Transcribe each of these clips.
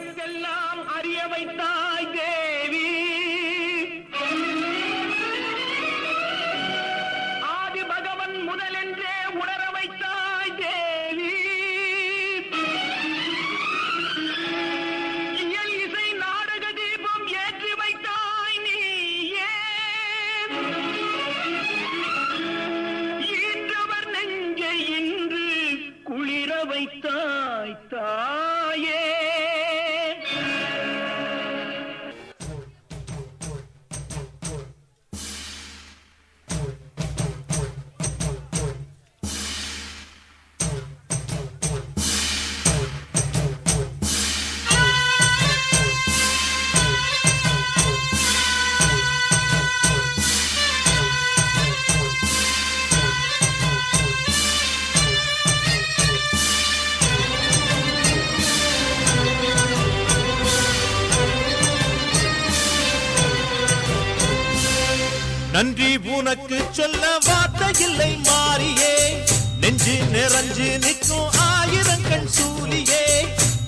உலகுக்கெல்லாம் அறிய வைத்தாய் தேவி. ஆதி பகவன் முதலென்றே உணர வைத்தாய் தேவி. இயல் இசை நாடக தீபம் ஏற்றி வைத்தாய் நீயே. ஈன்றவர் நெஞ்சை இன்று குளிர வைத்தாய் தாயே. நன்றி உனக்கு சொல்ல வார்த்தை இல்லை மாறியே. நெஞ்சு நிறைஞ்சு நிற்கும் ஆயிரங்கள் சூலியே.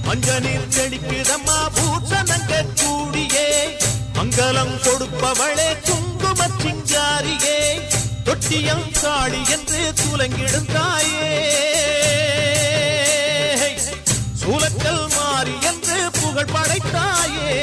மஞ்ச நீர் தெளிக்குதம்மா பூசணங்க கூடியே. மங்களம் கொடுப்பவளே குங்கும சிங்காரியே. தொட்டியம் காளி என்று துலங்கிடும் தாயே. சூலக்கல் மாறி என்று புகழ் படைத்தாயே.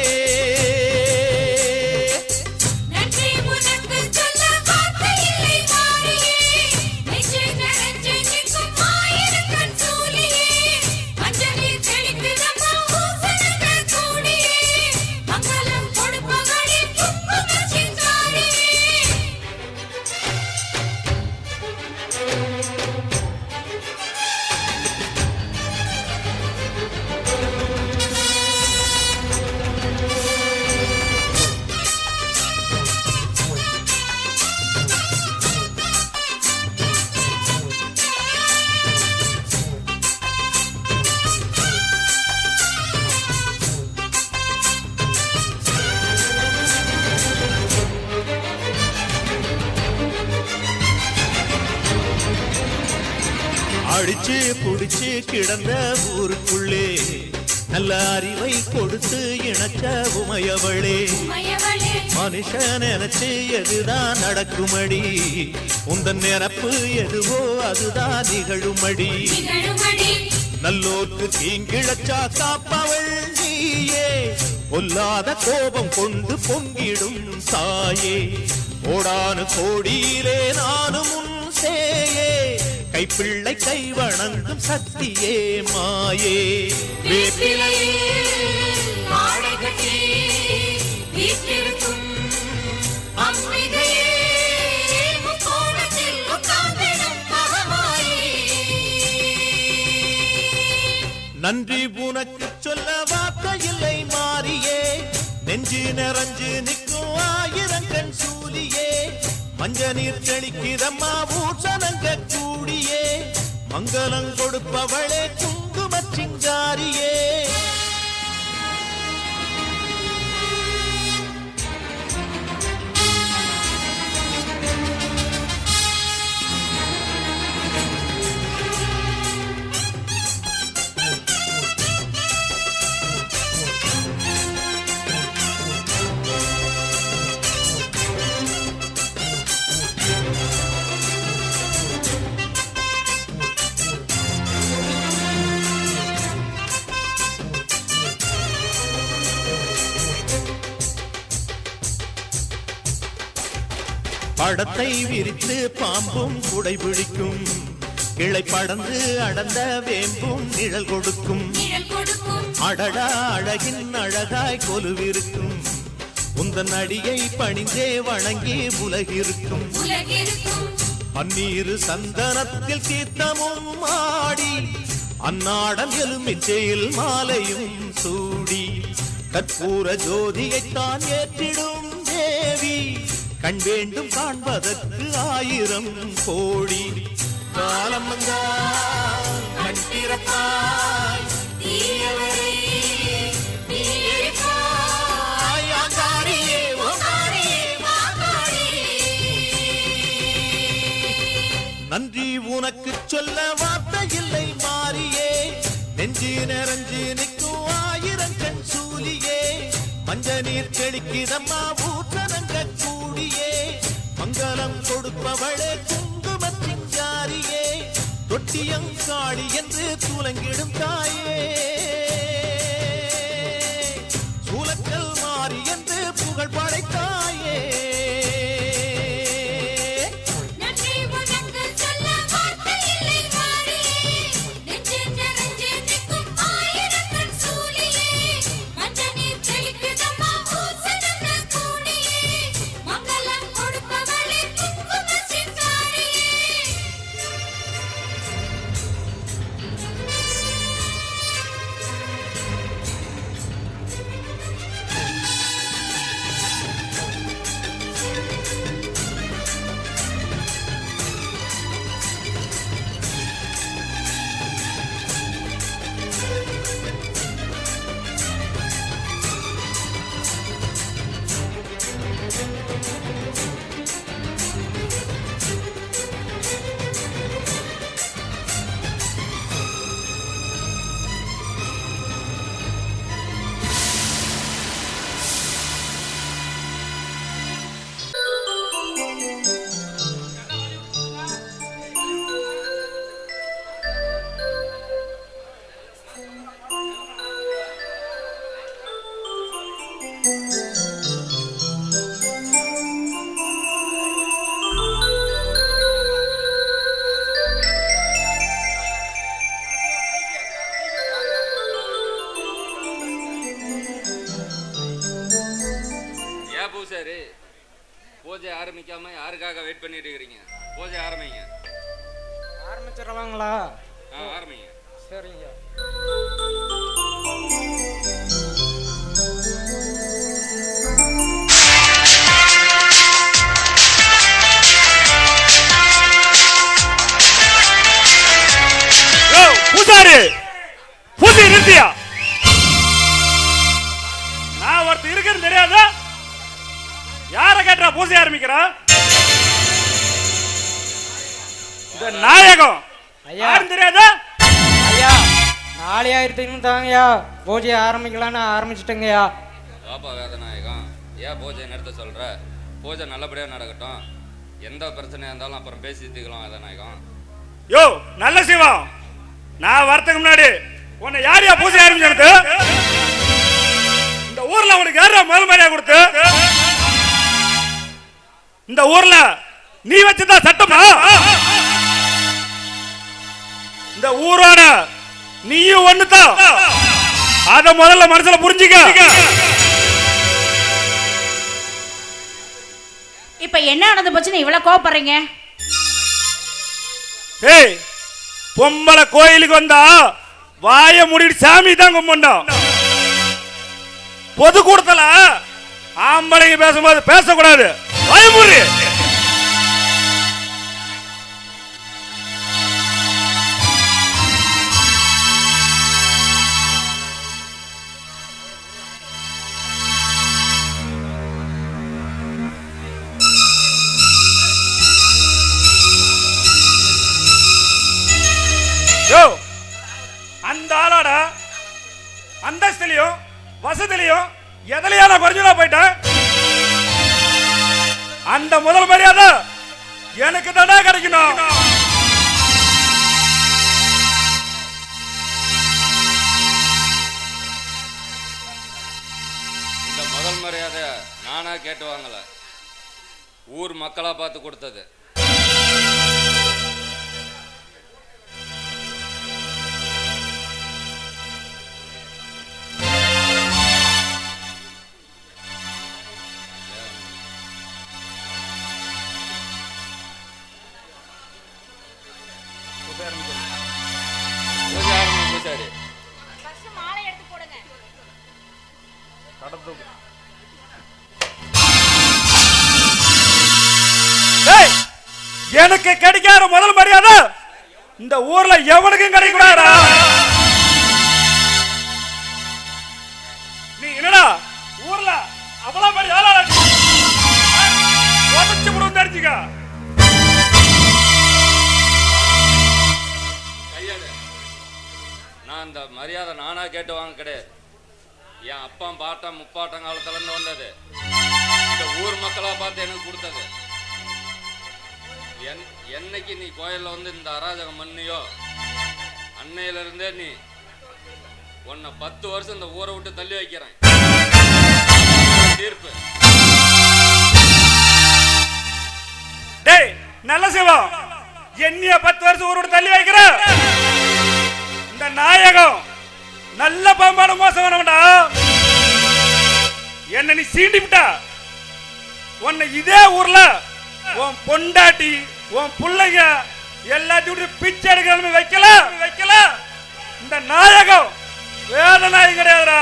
அடிச்சு புடிச்சு கிடந்த ஊருக்குள்ளே நல்ல அறிவை கொடுத்து இணைச்ச உமையவளே. மனுஷன் நினைச்சு எதுதான் நடக்குமடி. உந்தன் நிரப்பு எதுவோ அதுதான் நிகழுமடி. நல்லோர்க்கு தீங்கிழச்சா காப்பவள் நீயே. பொல்லாத கோபம் கொண்டு பொங்கிடும் தாயே. கோடானு கோடியிலே நானும் உன் சேயே. கைப்பிள்ளை கை வணங்கும் சக்தியே மாயே. நன்றி உனக்கு சொல்ல வார்த்தை இல்லை மாறியே. நெஞ்சு நிறைஞ்சு நிற்கும் ஆயிரங்கண் சூலியே. மஞ்ச நீர் தெளிக்குதம்மா பூசணங்க கூடியே. மங்களம் கொடுப்பவளே குங்கும சிங்காரியே. படத்தை விரித்து பாம்பும் குடை பிடிக்கும். கிளை படந்து அடர்ந்த வேம்பும் நிழல் கொடுக்கும். அடடா அழகின் அழகாய் கொலுவிருக்கும். உந்தன் அடியை பணிந்தே வணங்கி உலகிருக்கும். பன்னீரு சந்தனத்தில் தீர்த்தமும் ஆடி. அந்நாடம் எலுமிச்சையில் மாலையும் சூடி. கற்பூர ஜோதியைத்தான் ஏற்றிடும் தேவி. கண் வேண்டும் காண்பதற்கு ஆயிரம் கோடி. காலம் வந்தால் கண் திறப்பாய். நன்றி உனக்கு சொல்ல வார்த்தை இல்லை மாறியே. நெஞ்சு நிறைஞ்சு நிற்கும் ஆயிரம் கண் நன்னீர் தெளிக்கிறம்மா ஊற்றனங்க கூடியே மங்களம் கொடுப்பவளே குங்கும சிங்காரியே தொட்டியம் காளி என்று துலங்கிடும் தாயே சூலக்கல் மாறி என்று புகழ் படைத்தாயே பூஜை ஆரம்பிக்காம யாருக்காக வெயிட் பண்ணிட்டு இருக்கீங்க? பூஜை ஆரம்பிங்க. ஆரம்பிச்சிடலாங்களா? ஆரம்பிங்க. சரிங்க. பூஜாரி பூஜை நிறுத்தியா? நான் ஒருத்தர் இருக்குன்னு தெரியாதா? யார கேட்டா பூஜை ஆரம்பிக்கிறா? இந்த நாயகம் யாரும் தெரியாதா? ஐயா 4000 தாங்கய்யா பூஜை ஆரம்பிக்கலான்னு ஆரம்பிச்சிட்டேங்கய்யா. பாப்பா வேதநாயகம் ஏன் பூஜை நிறுத்த சொல்ற? பூஜை நல்லபடியா நடக்கட்டும். எந்த பிரச்சனையா இருந்தாலும் அப்புறம் பேசிக்கலாம் வேதநாயகம். யோ நல்ல சிவம், நான் வரதுக்கு முன்னாடி உன்னை யாரையா பூஜை ஆரம்பிச்சது? இந்த ஊர்ல உனக்கு யாரா முதல் மரியாதை கொடுத்து? இந்த ஊர்ல நீ வச்சுதான் சட்டமா? இந்த ஊரோட நீயும் ஒண்ணுதான். அத முதல்ல மனசுல புரிஞ்சுக்க. இப்ப என்ன நடந்து போச்சுன்னு இவ்வளவு கோவப்படுறீங்க? ஏய், பொம்பளை கோயிலுக்கு வந்தா வாய மூடிட்டு சாமி தான் கும்பிடணும். பொது கூடத்துல ஆம்பளைங்க பேசும்போது பேசக்கூடாது. வாய மூடி. அந்த ஆளோட அந்தஸ்திலையும் வசதிலையும் எதுலையா நான் குறைஞ்சா போயிட்டேன். அந்த முதல் மரியாதை எனக்கு தானே கிடைக்கணும். இந்த முதல் மரியாதை நானா கேட்டு வாங்கல, ஊர் மக்களா பார்த்து கொடுத்தது. எனக்கு கிடைக்காத முதல் மரியாதை இந்த ஊர்ல எவனுக்கும் கிடைக்கூடாதா? நீ என்னடா ஊர்ல அவ்வளவு பெரிய ஆளா உடச்சு முடிவு தெரிஞ்சுக்க. நான் இந்த மரியாதை நானா கேட்டு வாங்க கிடையாது. என் அப்பா பாட்டம் முப்பாட்டம் காலத்துல இருந்து வந்தது. இந்த ஊர் மக்களா பார்த்து எனக்கு கொடுத்தது. என்னைக்கு நீ கோயில்ல வந்து இந்த அராஜகம் பண்ணியோ அன்னையில இருந்தே நீ உன்னை 10 வருஷம் இந்த ஊரை விட்டு தள்ளி வைக்கிறேன். தீர்ப்பு. டேய் நல்ல சிவம், என்னைய 10 வருஷம் ஊரோட தள்ளி வைக்கிற இந்த நாயகம் நல்ல பாம்பான மோசமானவன்டா. என்ன நீ சீண்டி விட்டா உன்னை இதே ஊர்ல உன் பொண்டாட்டி உன் பிள்ளைங்க எல்லாத்தையும் பிச்சை எடுக்கிற வைக்கல. இந்த நாயகம் வேத நாயகம் கிடையாதுடா.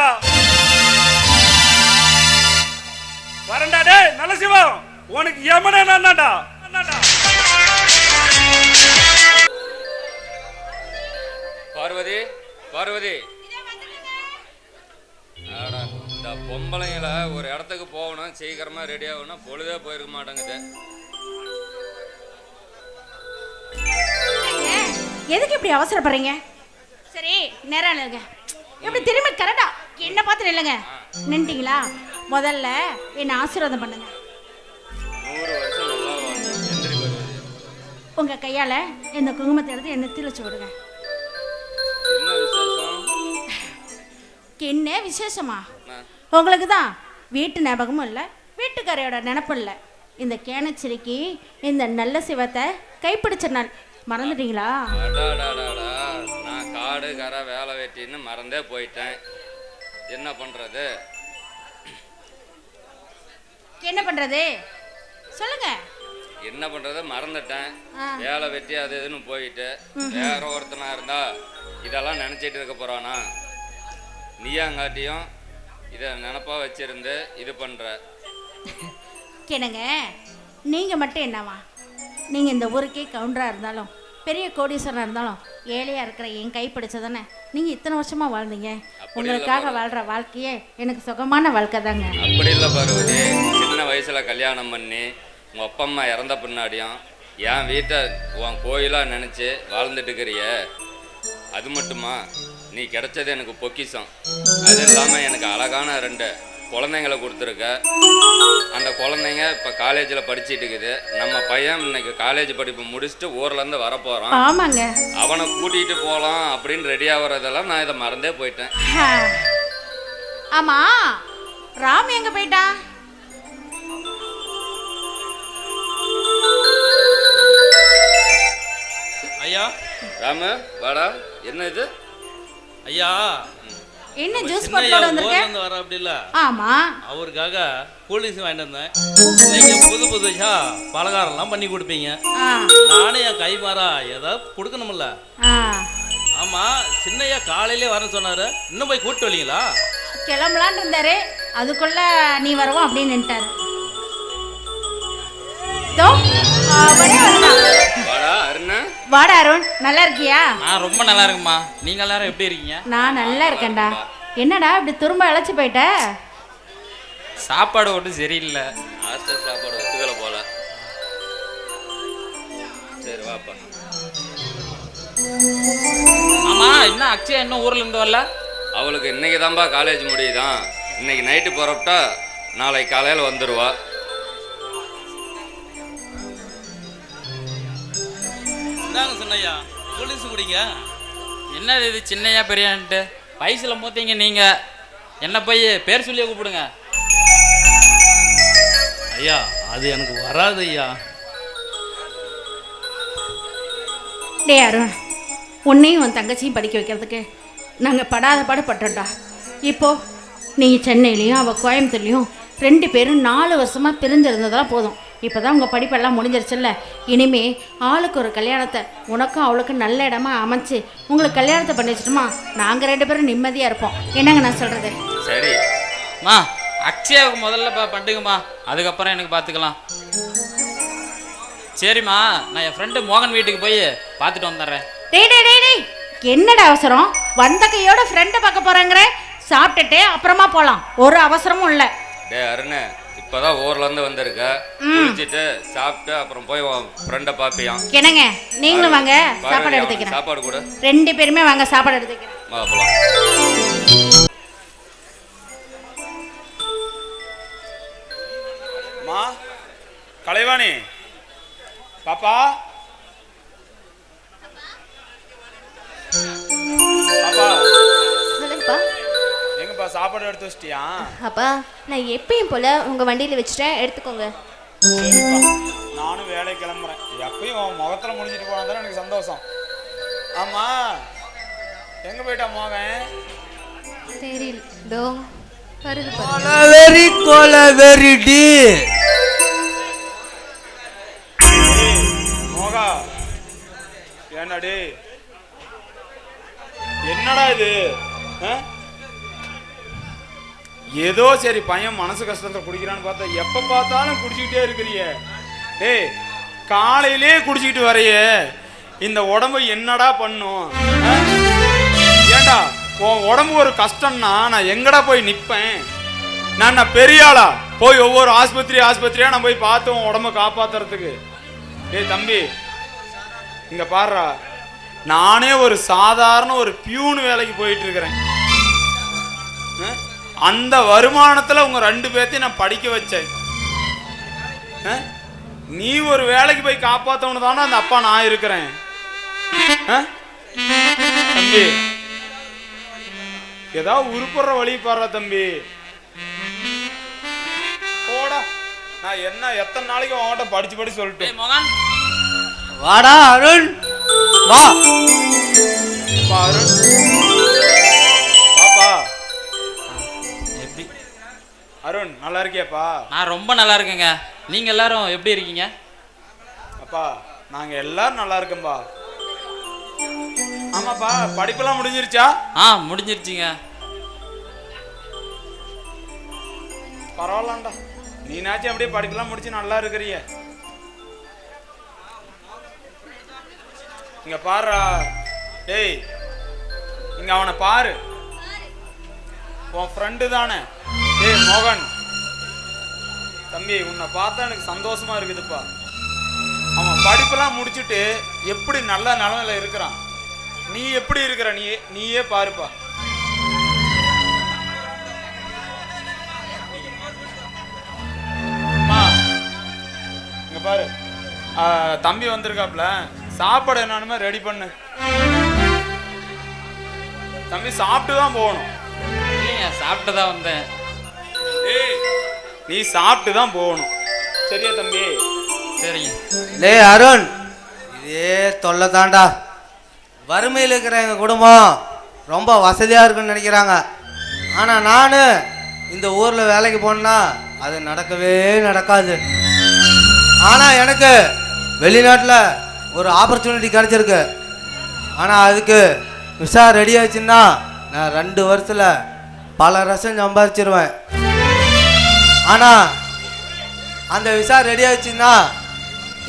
வரண்டா டேய் நல்ல சிவம், உனக்கு யமனே நான்டா. பார்வதி பார்வதி, இந்த பொம்பளைங்களை ஒரு இடத்துக்கு போகணும், சீக்கிரமா ரெடி ஆகணும், பொழுதே போயிருக்க மாட்டேங்குது. எதுக்கு இப்படி அவசரப்படுறீங்க? சரி நேரம் இல்லைங்க, இப்படி திரும்பி கரெக்டா என்ன பார்த்து இல்லைங்க. நின்ட்டீங்களா? முதல்ல என்ன ஆசீர்வாதம் பண்ணுங்க. 100 வருஷம் நல்லா வாழணும். எந்திரி பார்வதி. உங்க கையால இந்த குங்குமத்தை எடுத்து என்ன நெத்தியில வச்சு விடுங்க. என்ன விசேஷம்? என்ன விசேஷமா? உங்களுக்கு தான் வீட்டு ஞாபகமும் இல்லை, வீட்டுக்காரையோட நினப்பும் இல்லை. இந்த கேனச்சிரிக்கு இந்த நல்ல சிவத்தை கைப்பிடிச்ச நாள் மறந்துட்டீங்களா? நான் காடு கரை வேலை வெட்டின்னு மறந்தே போயிட்டேன். என்ன பண்றது? என்ன பண்றது சொல்லுங்க. என்ன பண்றது மறந்துட்டேன். வேலை வெட்டி அது இதுன்னு போயிட்டு வேற ஒருத்தனா இருந்தா இதெல்லாம் நினைச்சிட்டு இருக்க போறானா? நீயாங்காட்டியும் இதை நினப்பா வச்சிருந்து இது பண்ற. என்னங்க நீங்க மட்டும் என்னவா? நீங்க இந்த ஊருக்கே கவுண்டரா இருந்தாலும் பெரிய கோடீஸ்வரனா இருந்தாலும் ஏழையா இருக்கிற என் கை பிடிச்சதானே நீங்க இத்தனை வருஷமா வாழ்ந்தீங்க. உங்களுக்காக வாழ்ற வாழ்க்கையே எனக்கு சுகமான வாழ்க்கை தாங்க. அப்படி இல்லை பார்வதி, சின்ன வயசுல கல்யாணம் பண்ணி உங்க அப்பா அம்மா இறந்த பின்னாடியும் என் வீட்டை உன் கோயிலா நினைச்சு வாழ்ந்துட்டு இருக்கிறிய. அது மட்டுமா, நீ கிடைச்சது எனக்கு பொக்கிஷம். அது இல்லாமல் எனக்கு அழகான 2 குழந்தைங்களை கொடுத்துருக்க. அந்த குழந்தைங்க இப்போ காலேஜில் படிச்சுட்டு இருக்குது. நம்ம பையன் இன்னைக்கு காலேஜ் படிப்பு முடிச்சுட்டு ஊர்லேருந்து வரப்போகிறான். ஆமாங்க, அவனை கூட்டிகிட்டு போகலாம் அப்படின்னு ரெடி ஆகிறதெல்லாம் நான் இதை மறந்தே போயிட்டேன். ஆமா ராம் எங்க போயிட்டா? ஐயா ராமு வாடா. என்ன இது? ஐயா என்ன ஜூஸ் போட்டு வந்திருக்க? வர அப்படி இல்ல. ஆமா, அவருக்காக கூல்ட்ரிங்க்ஸ் வாங்கிட்டு வந்தேன். நீங்க புதுசா பலகாரம்லாம் பண்ணி கொடுப்பீங்க. நானே என் கை மாறா ஏதாவது கொடுக்கணும்ல. ஆமா, சின்னையா காலையிலே வரேன்னு சொன்னாரு. இன்னும் போய் கூப்பிட்டு வரலீங்களா? கிளம்பலான் இருந்தாரு, அதுக்குள்ள நீ வருவோம் அப்படின்னு நின்ட்டாரு. வாடா அருண், நல்லா இருக்கியா? நான் ரொம்ப நல்லா இருக்குமா. நீங்க எல்லாரும் எப்படி இருக்கீங்க? நான் நல்லா இருக்கேன்டா. என்னடா இப்படி திரும்ப அழைச்சு போயிட்ட? சாப்பாடு ஒன்றும் சரியில்லை. ஹாஸ்டல் சாப்பாடு ஒத்துக்கல போல. சரி வாப்பா. ஆமா, இன்னும் அக்ஷயா இன்னும் ஊர்ல இருந்து வரல? அவளுக்கு இன்னைக்கு தான்பா காலேஜ் முடியுதான். இன்னைக்கு நைட்டு புறப்பட்டா நாளைக்கு காலையில் வந்துடுவா. சின்னையா கூல்ட்ரிங்க்ஸ் குடிங்க. என்னது இது சின்னையா பெரியான்ட்டு? வயசுல மூத்தீங்க நீங்க. என்ன போய் பேர் சொல்லியே கூப்பிடுங்க. ஐயா அது எனக்கு வராது ஐயா. டே அருண், உன்னையும் உன் தங்கச்சியும் படிக்க வைக்கிறதுக்கு நாங்கள் படாத பாடுபட்டோம்டா. இப்போ நீங்கள் சென்னையிலையும் அவள் கோயம்புத்தூர்லையும் 2 பேரும் 4 வருஷமாக பிரிஞ்சிருந்ததெல்லாம் போதும். இப்போ தான் உங்கள் படிப்பெல்லாம் முடிஞ்சிருச்சுல்ல. இனிமே ஆளுக்கு ஒரு கல்யாணத்தை உனக்கும் அவளுக்கும் நல்ல இடமா அமைச்சு உங்களுக்கு கல்யாணத்தை பண்ணி வச்சுட்டுமா நாங்கள் 2 பேரும் நிம்மதியாக இருப்போம். என்னங்க நான் சொல்கிறது? சரி மா, அக்ஷயாவுக்கு முதல்ல பண்ணுங்கம்மா, அதுக்கப்புறம் எனக்கு பார்த்துக்கலாம். சரிம்மா, நான் என் ஃப்ரெண்டு மோகன் வீட்டுக்கு போய் பார்த்துட்டு வந்துடுறேன். டேய் என்னடா அவசரம்? வந்த கையோட ஃப்ரெண்டை பார்க்க போகிறாங்கிற? சாப்பிட்டுட்டு அப்புறமா போகலாம், ஒரு அவசரமும் இல்லை. டே அருண், இப்பதான் ஊர்ல இருந்து வந்திருக்க. குளிச்சிட்டு சாப்பிட்டு அப்புறம் போய் உன் ஃப்ரெண்டை பாப்பியான். என்னங்க நீங்களும் வாங்க, சாப்பாடு எடுத்துக்கிறேன். சாப்பாடு கூட 2 பேருமே வாங்க, சாப்பாடு எடுத்துக்கிறேன். வா போலாம். கலைவாணி பாப்பா பாப்பா சொல்லுங்கப்பா. எங்கப்பா சாப்பாடு எடுத்து வச்சிட்டியா? அப்பா நான் எப்பயும் போல உங்க வண்டியில வச்சுட்டேன், எடுத்துக்கோங்க. சரிப்பா, நானும் வேலைக்கு கிளம்புறேன். எப்பயும் உன் முகத்துல முடிஞ்சிட்டு போனா தானே எனக்கு சந்தோஷம். ஆமா, எங்க போயிட்டா மோகன்? தெரியல, இதோ வருது பாரு. கொலவெறிடி மோகா, என்னடி என்னடா இது? ஏதோ சரி பையன் மனசு கஷ்டத்தை குடிக்கிறான்னு பார்த்தா எப்ப பார்த்தாலும் குடிச்சுக்கிட்டே இருக்கிறிய. டேய், காலையிலே குடிச்சுக்கிட்டு வரையே, இந்த உடம்பு என்னடா பண்ணும்? ஏண்டா உன் உடம்பு ஒரு கஷ்டம்னா நான் எங்கடா போய் நிற்பேன்? நான் பெரிய ஆளா போய் ஒவ்வொரு ஆஸ்பத்திரியா நான் போய் பார்த்து உன் உடம்ப காப்பாத்துறதுக்கு? டேய் தம்பி, இங்க பாருடா, நானே ஒரு சாதாரண ஒரு பியூன் வேலைக்கு போயிட்டு இருக்கிறேன். அந்த வருமானத்துல உங்க 2 பேர்த்தையும் நான் படிக்க வச்சேன். நீ ஒரு வேலைக்கு போய் காப்பாத்தவனு தானே அந்த அப்பா நான் இருக்கிறேன். தம்பி, ஏதாவது உருப்படுற வழி பாடுற தம்பி. போடா, நான் என்ன எத்தனை நாளைக்கு அவன்கிட்ட படிச்சு சொல்லிட்டேன். மோகன், வாடா அருண், வா. அருண் பாப்பா. எப்படி? அருண் நல்லா இருக்கியாப்பா? நான் ரொம்ப நல்லா இருக்கேங்க. நீங்க எல்லாரும் எப்படி இருக்கீங்க? அப்பா நாங்க எல்லாரும் நல்லா இருக்கோம்பா. ஆமாப்பா, படிப்பெல்லாம் முடிஞ்சிருச்சா? முடிஞ்சிருச்சுங்க. பரவாயில்லண்டா, நீனாச்சும் அப்படியே படிப்பெல்லாம் முடிச்சு நல்லா இருக்கிறிய. இங்க பாருடா, டேய் இங்க அவனை பாரு, உன் ஃப்ரெண்டு தானே. டேய் மோகன் தம்பி, உன்னை பார்த்தா எனக்கு சந்தோஷமா இருக்குதுப்பா. அவன் படிப்பெல்லாம் முடிச்சுட்டு எப்படி நல்ல நிலைமையில இருக்கிறான். நீ எப்படி இருக்கிற? நீயே பாருப்பா. இங்க பாரு, தம்பி வந்திருக்காப்ல, சாப்பாடு என்னன்னு ரெடி பண்ணு. தம்பி சாப்பிட்டு தான் போகணும். இல்லைங்க, சாப்பிட்டு தான் வந்தேன். நீ சாப்பிட்டு தான் போகணும், சரியா தம்பி? சரிங்க. லே அருண், இதே தொல்லை தாண்டா. வறுமையில் இருக்கிற எங்கள் குடும்பம் ரொம்ப வசதியாக இருக்குன்னு நினைக்கிறாங்க. ஆனால் நான் இந்த ஊரில் வேலைக்கு போனா அது நடக்கவே நடக்காது. ஆனால் எனக்கு வெளிநாட்டில் ஒரு ஆப்பர்ச்சுனிட்டி கிடச்சிருக்கு. ஆனால் அதுக்கு விசா ரெடி ஆச்சுன்னா நான் 2 வருஷத்தில் பல லட்சம் சம்பாதிச்சிருவேன். ஆனால் அந்த விசா ரெடி ஆச்சுன்னா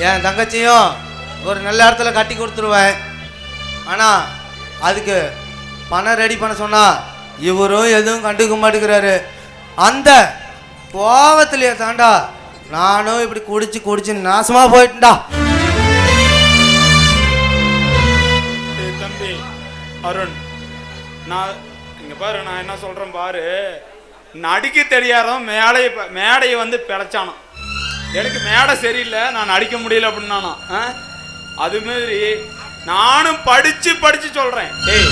என் தங்கச்சியும் ஒரு நல்ல இடத்துல கட்டி கொடுத்துருவேன். ஆனால் அதுக்கு பணம் ரெடி பண்ண சொன்னால் இவரும் எதுவும் கண்டுக்க மாட்டேங்கிறாரு. அந்த கோவத்திலேயே தாண்டா நானும் இப்படி குடிச்சு நாசமாக போயிட்டேன்டா. தம்பி அருண், நான் இங்க பாரு, நான் என்ன சொல்றேன் பாரு. நடிக்க தெரியாதவன் மேடையை வந்து பிழைச்சானோ. எனக்கு மேடை சரியில்லை, நான் நடிக்க முடியல அப்படின்னானோ. அது மாதிரி நானும் படிச்சு சொல்றேன். ஏய்,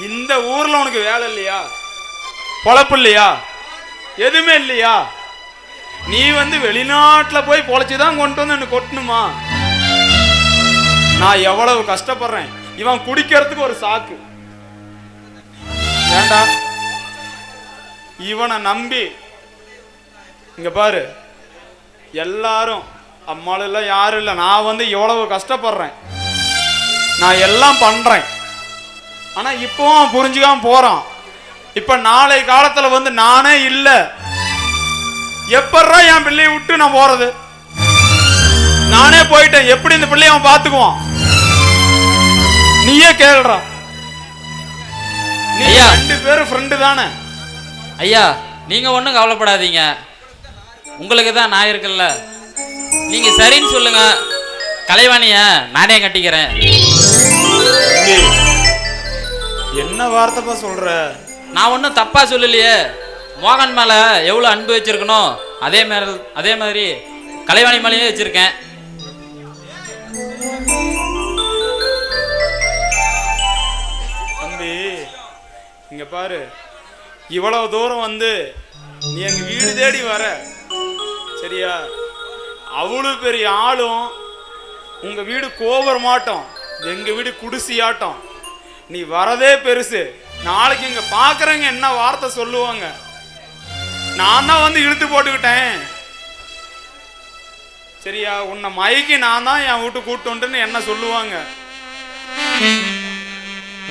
இந்த ஊர்ல உனக்கு வேலை இல்லையா? பொழப்பு இல்லையா? எதுவுமே இல்லையா? நீ வந்து வெளிநாட்டுல போய் பொழைச்சுதான் கொண்டு வந்து எனக்கு கொட்டணுமா? நான் எவ்வளவு கஷ்டப்படுறேன். இவன் குடிக்கிறதுக்கு ஒரு சாக்கு. ஏண்டா இவனை நம்பி இங்க பாரு, எல்லாரும் அம்மாளெல்லாம் யாரும் இல்லை. நான் வந்து எவ்வளவு கஷ்டப்படுறேன், நான் எல்லாம் பண்றேன். ஆனா இப்பவும் புரிஞ்சுக்காம போறான். இப்ப நாளை காலத்துல வந்து நானே இல்லை, எப்படா என் பிள்ளையை விட்டு நான் போறது? நானே போயிட்டேன், எப்படி இந்த பிள்ளைய அவன் பாத்துக்குவான்? நீயே கேளுடா. நீ 2 பேரும் ஃப்ரெண்டு தானே? ஐயா, நீங்க ஒன்றும் கவலைப்படாதீங்க, உங்களுக்கு தான் நான் இருக்குல்ல. நீங்க சரின்னு சொல்லுங்க, கலைவாணிய நானே கட்டிக்கிறேன். என்ன வார்த்தைப்பா சொல்ற? நான் ஒன்றும் தப்பா சொல்லலையே. மோகன் மேல எவ்வளவு அன்பு வச்சிருக்கணும் அதே மாதிரி கலைவாணி மலையும் வச்சிருக்கேன். தம்பி இங்க பாரு, இவ்வளவு தூரம் வந்து நீ எங்க வீடு தேடி வர சரியா? அவ்வளவு பெரிய ஆளும் உங்க வீடு கோபுர மாட்டோம், எங்க வீடு குடிசையாட்டம். நீ வரதே பெருசு. நாளைக்கு இங்க பாக்குறவங்க என்ன வார்த்தை சொல்லுவாங்க? நான் தான் வந்து இழுத்து போட்டுக்கிட்டேன் சரியா? உன்னை மயக்கி நான் தான் என் வீட்டு கூட்டு வந்துன்னு என்ன சொல்லுவாங்க?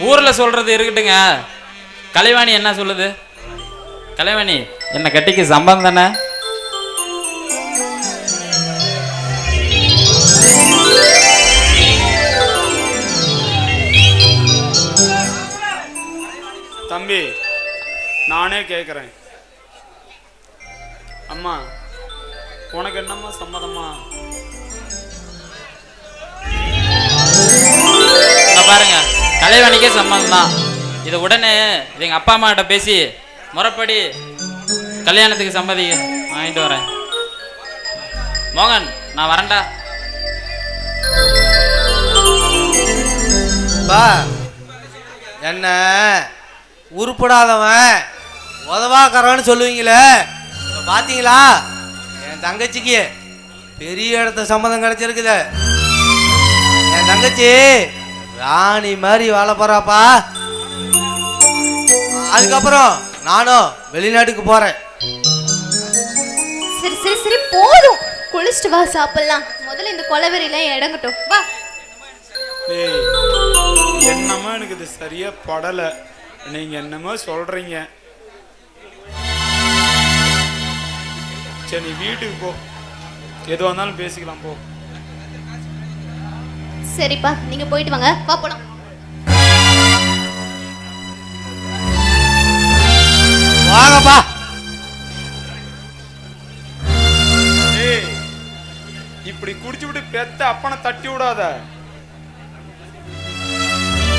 ஊர்ல சொல்றது இருக்கட்டுங்க, கலைவாணி என்ன சொல்லுது? கலைவாணி என்ன கட்டிக்கு சம்பந்தம் தானே? தம்பி நானே கேட்குறேன், அம்மா உனக்கு என்னம்மா சம்மதமா? பாருங்க, கலைவாணிக்கே சம்மதம் தான். இதை உடனே இது எங்கள் அப்பா அம்மா கிட்ட பேசி முறைப்படி கல்யாணத்துக்கு சம்மதி வாங்கிட்டு வரேன். மோகன் நான் வரேன்டா. பா என்ன உருப்படாதவன் உதவாக்காரன்னு சொல்லுவீங்களே, இப்ப பாத்தீங்களா? என் தங்கச்சிக்கு பெரிய இடத்த சம்மதம் கிடைச்சிருக்குது. என் தங்கச்சி ராணி மாதிரி வாழ போறாப்பா. அதுக்கப்புறம் நானும் வெளிநாட்டுக்கு போறேன். சரி சரி சரி போதும், குளிச்சுட்டு வா சாப்பிடலாம். முதல்ல இந்த கொலவெறிலாம் இடங்கட்டும் வா. டேய் என்னமோ எனக்கு இது சரியா படலை. நீங்க என்னமோ சொல்றீங்க. சரி நீ வீட்டுக்கு போ, எதுவாக இருந்தாலும் பேசிக்கலாம் போ. சரிப்பா நீங்க போயிட்டு வாங்க, வா போலாம். வாங்கப்பா. ஏய் இப்படி குடிச்சு விட்டு பெத்த அப்பனை தட்டி விடாத.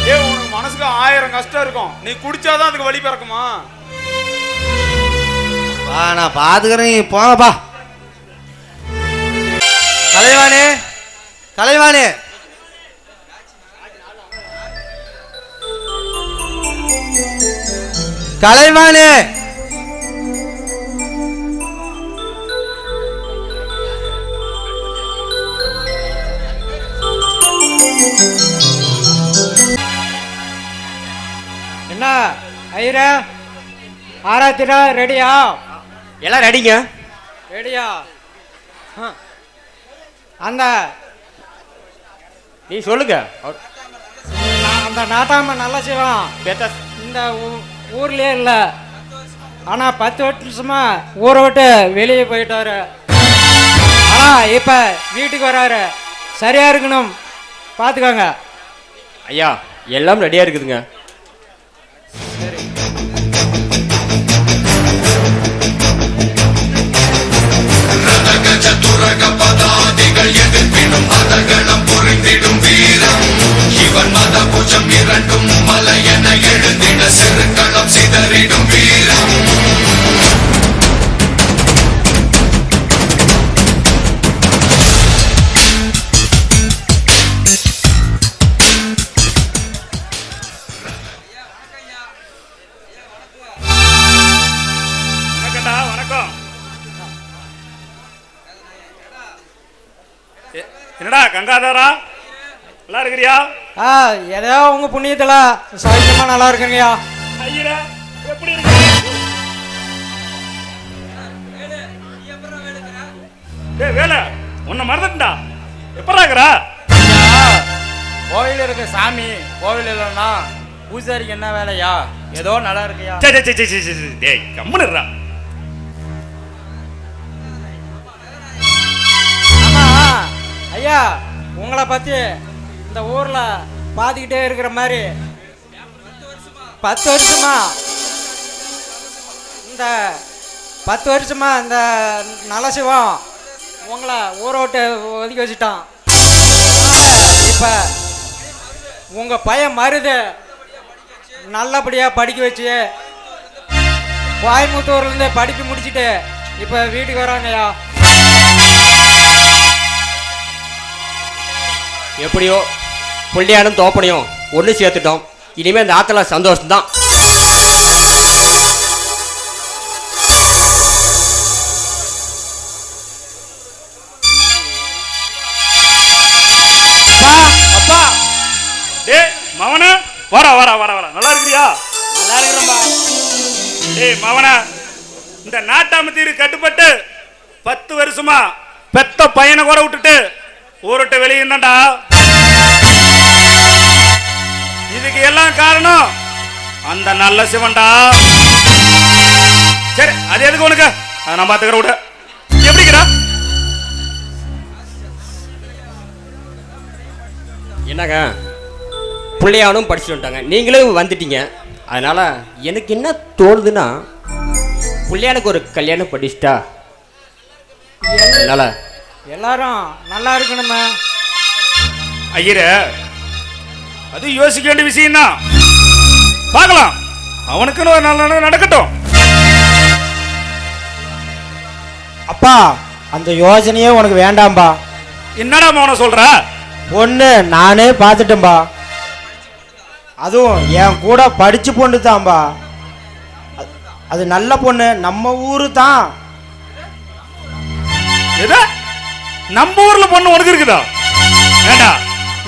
ஏ உனக்கு மனசுக்கு 1000 கஷ்டம் இருக்கும், நீ குடிச்சாதான் அதுக்கு வழி பிறக்குமா? நான் பாத்துக்கிறேன், போங்கப்பா. கலைவாணி கலைவாணி கலைவாணி என்ன ஐயரா, ஆராய்ச்சிடா ரெடியா? எல்லாம் ரெடிங்க. ரெடியா? அந்த நீ சொல்லுங்க. அந்த நாட்டாம நல்லா செய்வான். இந்த ஊர்லயே இல்லை, ஆனால் 10 வருஷமா ஊரை விட்டு வெளியே போயிட்டாரு. ஆனால் இப்போ வீட்டுக்கு வராரு. சரியா இருக்கணும், பார்த்துக்கோங்க. ஐயா எல்லாம் ரெடியா இருக்குதுங்க. எதிர்ப்பினும் அதகணம் புரிந்திடும் வீரம் இவன் மத பூஜம் இரண்டும் மலையென எழுந்திட செருக்களம் சிதறிடும் வீரம். வணக்கம்டா. வணக்கம். என்னடா கங்காதாரா, நல்லா இருக்கிறியா? ஏதோ உங்க புண்ணியத்தில் சௌக்கியமா நல்லா இருக்குங்கய்யா. ஐயரா எப்படி இருக்கு? டேய் வேலை உன்னை மறந்துட்டா. எப்படா இருக்கிறா? கோவில் இருக்க சாமி கோவில் இல்லைன்னா பூசாரிக்கு என்ன வேலையா? ஏதோ நல்லா இருக்கியா? டேய் கம்முனுறா. ஆமா ஐயா, உங்களை பத்தி இந்த ஊர்ல பாத்துக்கிட்டே இருக்கிற மாதிரி 10 வருஷமா இந்த 10 வருஷமா இந்த நலசிவம் உங்களை ஊரை விட்டு ஒதுக்கி வச்சுட்டான். இப்ப உங்க பையன் மருது நல்லபடியா படிக்க வச்சு கோயம்புத்தூர்லேருந்து படிப்பு முடிச்சுட்டு இப்போ வீட்டுக்கு வராங்கய்யா. எப்படியோ புள்ளியானும் தோப்பனையும் ஒன்று சேர்த்துட்டோம். இனிமேல் இந்த ஆத்துல சந்தோஷம்தான். அப்பா டேய் மவன, வாடா வாடா வாடா வாடா. நல்லா இருக்கிறியா? நல்லா இருக்கிறோம்பா. டேய் மவன, இந்த நாட்டாமத்தீரு கட்டுப்பட்டு 10 வருஷமா பெத்த பையனை கூட விட்டுட்டு ஊருட்டு வெளியே இருந்தான்டா. இதுக்கு எல்லாம் காரணம் அந்த நல்ல சிவன்டா. சரி, அது எதுக்கு உனக்கு? அதை நான் பாத்துக்கிற விட. எப்படிக்கிறா? என்னங்க பிள்ளையானும் படிச்சுட்டு வந்துட்டாங்க, நீங்களும் வந்துட்டீங்க. அதனால எனக்கு என்ன தோணுதுன்னா பிள்ளையானுக்கு ஒரு கல்யாணம் படிச்சுட்டா அதனால எல்லாரும் நல்லா இருக்கணுமே. ஐயரே, அது யோசிக்க வேண்டிய விஷயம் தான். பார்க்கலாம், அவனுக்குன்னு ஒரு நல்ல நடக்கட்டும். அப்பா அந்த யோசனையே உனக்கு வேண்டாம்பா. என்னடா மௌன சொல்ற? பொண்ணு நானே பார்த்துட்டேன்பா. அதுவும் என் கூட படிச்சு பொண்ணு தான்பா. அது நல்ல பொண்ணு, நம்ம ஊரு தான். எது? நம்ம ஊர்ல பொண்ணு உனக்கு இருக்குதா? ஏண்டா,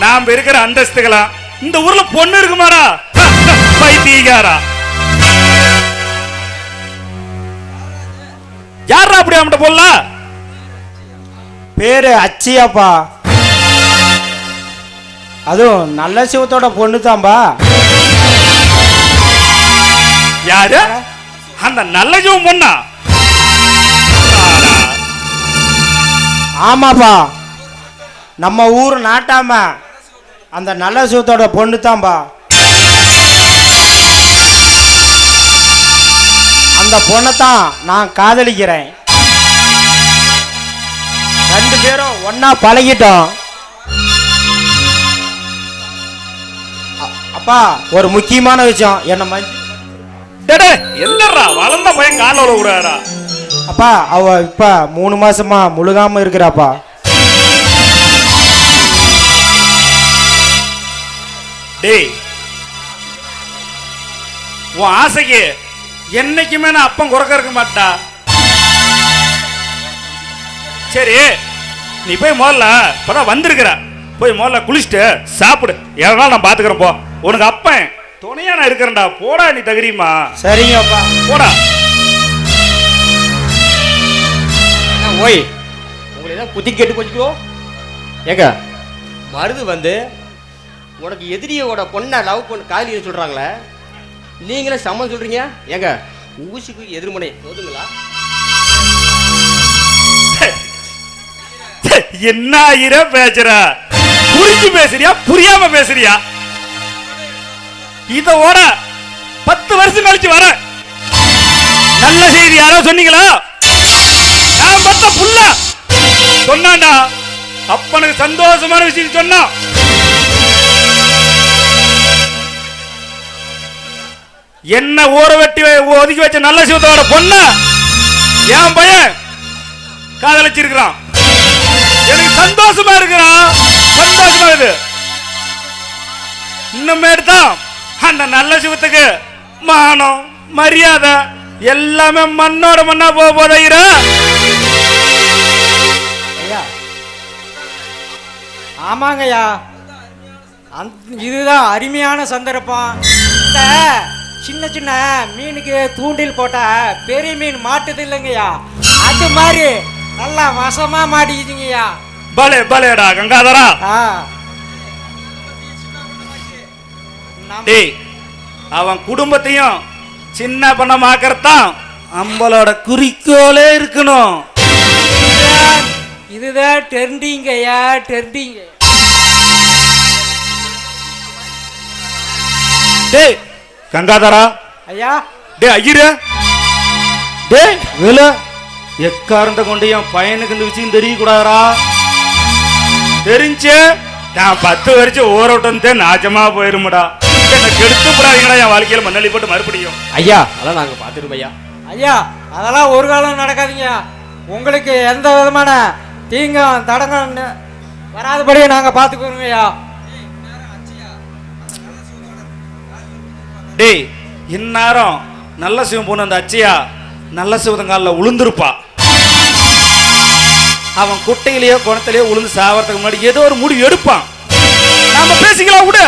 நாம இருக்கிற அந்தஸ்துகளா இந்த ஊர்ல பொண்ணு இருக்குமாடா? பைத்தியக்காரா, யாரா அப்படி அவன்கிட்ட போடல? பேரு அச்சியாப்பா. அதுவும் நல்ல சிவத்தோட பொண்ணு தான்பா. யாரு? அந்த நல்ல ஜீவன் பொண்ணா? ஆமாப்பா, நம்ம ஊர் நாட்டாம அந்த நல்ல சிவத்தோட பொண்ணு தான்பா. அந்த பொண்ணை தான் நான் காதலிக்கிறேன். 2 பேரும் ஒன்னா பழகிட்டோம். அப்பா ஒரு முக்கியமான விஷயம், என்ன என்னடா வளர்ந்த பையன் கால விடுறாரா? அப்பா அவ இப்ப 3 மாசமா முழுகாம இருக்கிறாப்பா. டேய், உன் ஆசைக்கு என்னைக்குமே நான் அப்பம் குறைக்க இருக்க மாட்டா. சரி, நீ போய் முதல்ல இப்பதான் வந்திருக்கிற, போய் முதல்ல குளிச்சுட்டு சாப்பிடு. எதனால நான் பாத்துக்கிறேன். போ, உனக்கு அப்பன் துணையா நான் இருக்கிறேன்டா. போடா, நீ தகுதியுமா? சரிங்கப்பா, போடா. ஓய், உங்களை ஏதாவது புத்தி கேட்டு கொஞ்சிக்கோ. ஏங்க மருது வந்து உனக்கு எதிரியோட பொண்ணை லவ் பண்ண காதலியை சொல்கிறாங்களே, நீங்களே சம்மதம் சொல்கிறீங்க. ஏங்க ஊசிக்கு எதிர்மனை போதுங்களா? என்ன ஆயிர பேசுற? புரிஞ்சு பேசுறியா புரியாம பேசுறியா? இதோட 10 வருஷம் கழிச்சு வர நல்ல செய்தி யாரோ சொன்னீங்களா? நான் பத்த புள்ள சொன்னாண்டா. அப்பனுக்கு சந்தோஷமான விஷயம் சொன்னா. என்ன ஊற வெட்டி ஒதுக்கி வச்ச நல்ல சிவத்தோட பொண்ண என் பையன் காதலிச்சிருக்கிறான். எனக்கு சந்தோஷமா இருக்கிறான். சந்தோஷமா இது இன்னுமே தான் அந்த நல்ல சிவத்துக்கு மானம் மரியாதை எல்லாமே மண்ணோட மண்ணா போதையிற. ஐயா ஆமாங்கய்யா, இதுதான் அருமையான சந்தர்ப்பம். இந்த சின்ன சின்ன மீனுக்கு தூண்டில் போட்டா பெரிய மீன் மாட்டுது இல்லைங்கய்யா, அது மாதிரி நல்லா வசமா மாட்டிக்கிதுங்கய்யா. பலே பலேடா கங்காதரா. டேய், அவன் குடும்பத்தையும் சின்ன பண்ணமாக்கறதான் நம்மளோட குறிக்கோளே இருக்கணும். இதுதான் டெர்ண்டிங்கய்யா, டெர்ண்டிங்க. டேய் கங்காதரா. ஐயா. டேய் ஐயரே. டேய் வேலு, எக்காரந்த கொண்டு என் பையனுக்கு இந்த விஷயம் தெரியக்கூடாதா? தெரிஞ்சு நான் 10 வருஷம் ஊரோட்டு நாச்சமா போயிருமுடா. என்ன கெடுத்து போடாதீங்கடா என் வாழ்க்கையில மண்ணள்ளி போட்டு மறுபடியும். ஐயா அதெல்லாம் நாங்கள் பார்த்துருவோம் ஐயா. ஐயா அதெல்லாம் ஒரு காலம் நடக்காதீங்க. உங்களுக்கு எந்த விதமான தீங்கும் தடங்கும் வராதபடி நாங்கள் பார்த்துக்குறோங்க ஐயா. டேய் இந்நேரம் நல்ல சிவம் பொண்ணு அந்த அச்சியா நல்ல சிவதங்காலில் உளுந்துருப்பா. அவன் குட்டையிலேயோ குணத்திலேயோ உளுந்து சாவறதுக்கு முன்னாடி ஏதோ ஒரு முடிவு எடுப்பான். நாம பேசிக்கலாம் விடு.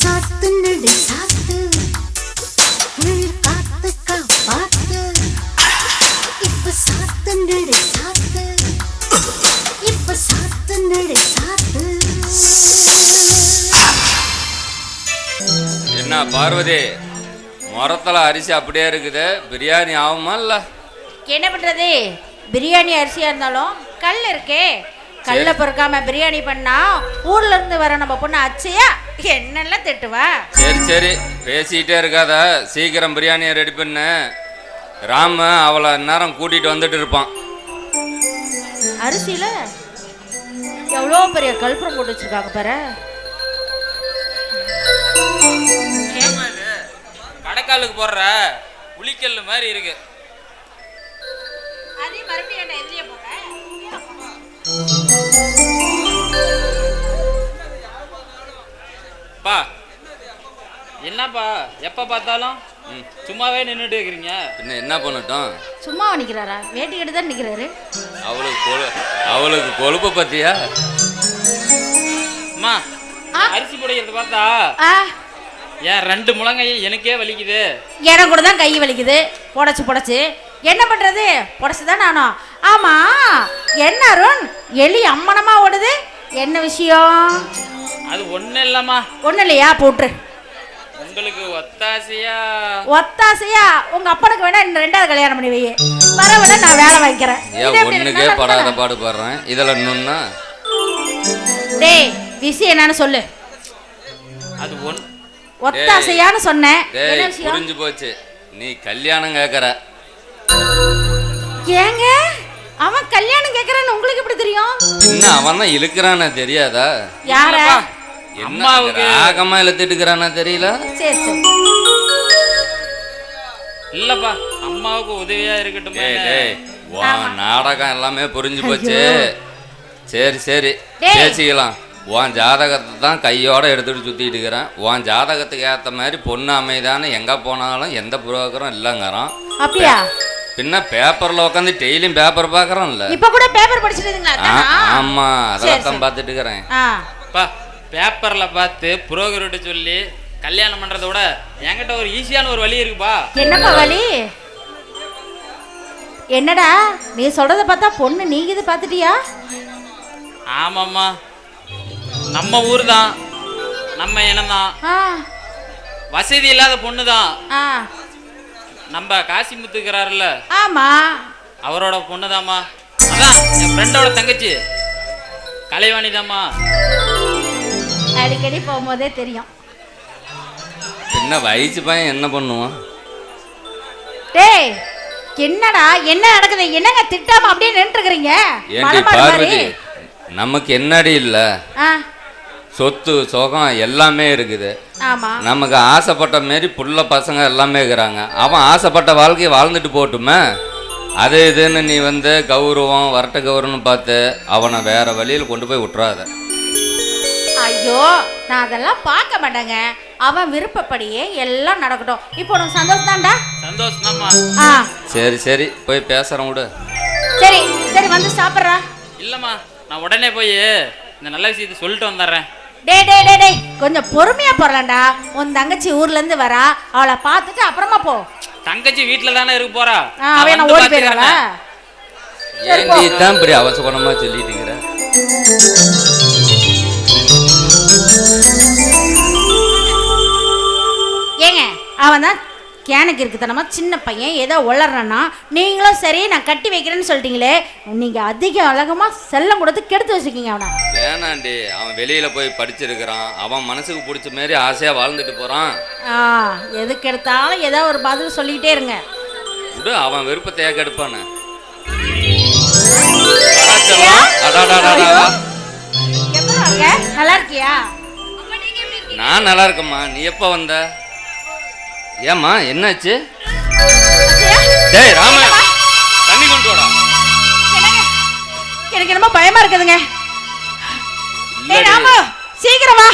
சாத்து நடு சாத்து குளிர் காத்து காப்பாத்து இப்ப சாத்து நடு சாத்து இப்ப சாத்து நடு சாத்து என்ன பார்வதி, முறத்தில் அரிசி அப்படியே இருக்குது, பிரியாணி ஆகுமா இல்லை? என்ன பண்றது, பிரியாணி அரிசியா இருந்தாலும் கல் இருக்கே, கல்ல பொறுக்காம பிரியாணி பண்ணா ஊர்ல இருந்து வர நம்ம பொண்ணு அச்சையா என்னெல்லாம் திட்டுவா. சரி சரி பேசிக்கிட்டே இருக்காத, சீக்கிரம் பிரியாணியை ரெடி பண்ணு. ராம அவளை நேரம் கூட்டிட்டு வந்துட்டு இருப்பான். அரிசியில எவ்வளோ பெரிய கல்புரம் போட்டு வச்சிருக்காங்க பாரு. கடைக்காலுக்கு போடுற புளிக்கல் மாதிரி இருக்கு. அதே மறுபடியும் என்ன எதிரியே போட்ட? பா என்னப்பா எப்ப பார்த்தாலும் சும்மாவே நின்றுட்டு இருக்கிறீங்க? பின்ன என்ன பண்ணட்டும்? சும்மா நிக்கிறாரா? வேட்டி கட்டு தான் நிக்கிறாரு. அவளுக்கு கொழுப்பு பத்தியா? அம்மா அரிசி புடைக்கிறது பார்த்தா ஏன் 2 முழங்கையும் எனக்கே வலிக்குது. எனக்கு கூட தான் கை வலிக்குது. புடச்சு என்ன பண்றது, புடச்சுதான் நானும். ஆமா என்ன அருண், எலி அம்மனமா ஓடுது, என்ன விஷயம்? அது ஒண்ணு இல்லம்மா. ஒண்ணு இல்லையா, போட்டு உங்களுக்கு ஒத்தாசையா உங்க அப்பனுக்கு வேணா இன்னும் 2வது கல்யாணம் பண்ணி வை, பரவாயில்ல நான் வேலை வைக்கிறேன். ஒண்ணுக்கே படாத பாடுபடுறேன், இதுல இன்னொன்னா. டேய் விஷயம் என்னன்னு சொல்லு. அது ஒத்தாசையான்னு சொன்னேன். புரிஞ்சு போச்சு, நீ கல்யாணம் கேக்குற. ஏங்க அவன் கல்யாணம் கேக்குறான்னு உங்களுக்கு எப்படி தெரியும்? என்ன அவன் தான் இழுக்கிறானா தெரியாதா? யார? அம்மாவுக்கு ஆகமா இழுத்துட்டுக்கிறானா தெரியல. சரி சரி இல்லப்பா, அம்மாவுக்கு உதவியா இருக்கட்டும். நாடகம் எல்லாமே புரிஞ்சு போச்சு. சரி பேசிக்கலாம். உன் ஜாதகத்தை தான் கையோட எடுத்துட்டு சுத்திட்டு இருக்கிறேன். உன் ஜாதகத்துக்கு ஏற்ற மாதிரி பொண்ணு அமைதானு எங்க போனாலும் எந்த புரோக்கரும் இல்லைங்கிறான். அப்படியா? பின்ன பேப்பர்ல உட்காந்து டெய்லியும் பேப்பர் பாக்குறோம்ல. இப்ப கூட பேப்பர் படிச்சிருக்கீங்களா? ஆமா, அதெல்லாம் தான் பாத்துட்டு இருக்கிறேன். பேப்பர்ல பார்த்து புரோக்கர்கிட்ட சொல்லி கல்யாணம் பண்றதை விட என்கிட்ட ஒரு ஈஸியான ஒரு வழி இருக்குப்பா. என்னப்பா வழி? என்னடா நீ சொல்றத பார்த்தா பொண்ணு நீங்க இது பாத்துட்டியா? ஆமாம்மா, நம்ம ஊர் தான், நம்ம இனம் தான், வசதி இல்லாத பொண்ணு தான். நம்ம காசிமுத்துக்கிறாருல்ல, ஆமா அவரோட பொண்ணு தாம்மா. அதான் என் ஃப்ரெண்டோட தங்கச்சி கலைவாணி தாம்மா. அடிக்கடி போகும்போதே தெரியும். என்ன வயசு பையன் என்ன பண்ணுவான்? டேய் என்னடா என்ன நடக்குது? என்னங்க திட்டாம அப்படியே நின்றுக்கிறீங்க? ஏண்டி பார்வதி, நமக்கு என்னடி இல்ல, சொத்து சுகம் எல்லாமே இருக்குது. நமக்கு ஆசைப்பட்ட மாரி புள்ள பசங்க எல்லாமே இருக்கிறாங்க. அவன் ஆசைப்பட்ட வாழ்க்கையை வாழ்ந்துட்டு போட்டுமே. அது இதுன்னு நீ வந்து கௌரவம் வரட்ட கௌரவம்னு பார்த்து அவனை வேற வழியில் கொண்டு போய் விட்டுறாத. ஐயோ நான் அதெல்லாம் பார்க்க மாட்டேங்க. அவன் விருப்பப்படியே எல்லாம் நடக்கட்டும். இப்போ உனக்கு சந்தோஷம் தான்டா? சந்தோஷம் தான்மா. சரி போய் பேசுறேன் விடு. சரி வந்து சாப்பிட்றா. இல்லம்மா, நான் உடனே போய் இந்த நல்ல விஷயத்தை சொல்லிட்டு வந்துடுறேன். டே கொஞ்சம் பொறுமையா போறலாம்டா. உன் தங்கச்சி ஊர்ல இருந்து வரா, அவளை பார்த்துட்டு அப்புறமா போ. தங்கச்சி வீட்டுல தானே இருக்க போறா, அவன் ஓடி போயிடுறா. ஏண்டி தான் இப்படி அவசரமா சொல்லிட்டு இருக்கிற? ஏங்க அவன் தான் கேனுக்கு இருக்குதனமா சின்ன பையன் ஏதோ உளறானா, நீங்களும் சரி நான் கட்டி வைக்கிறேன்னு சொல்லிட்டீங்களே, நீங்க அதிக அழகமா செல்லம் கொடுத்து கெடுத்து வச்சுக்கீங்க அவனை. வேணாண்டி, அவன் வெளியில போய் படிச்சிருக்கிறான், அவன் மனசுக்கு பிடிச்ச மாதிரி ஆசையா வாழ்ந்துட்டு போறான். எதுக்கு எடுத்தாலும் ஏதோ ஒரு பதில் சொல்லிக்கிட்டே இருங்க. விடு, அவன் விருப்பத்தையா கெடுப்பானு. நல்லா இருக்கியா? நான் நல்லா இருக்கேம்மா. நீ எப்ப வந்த? ஏம்மா என்னாச்சு? டேய் ராம, தண்ணி கொண்டு வாடா. எனக்கு என்னமோ பயமா இருக்குதுங்க. டேய் ராம சீக்கிரம் வா.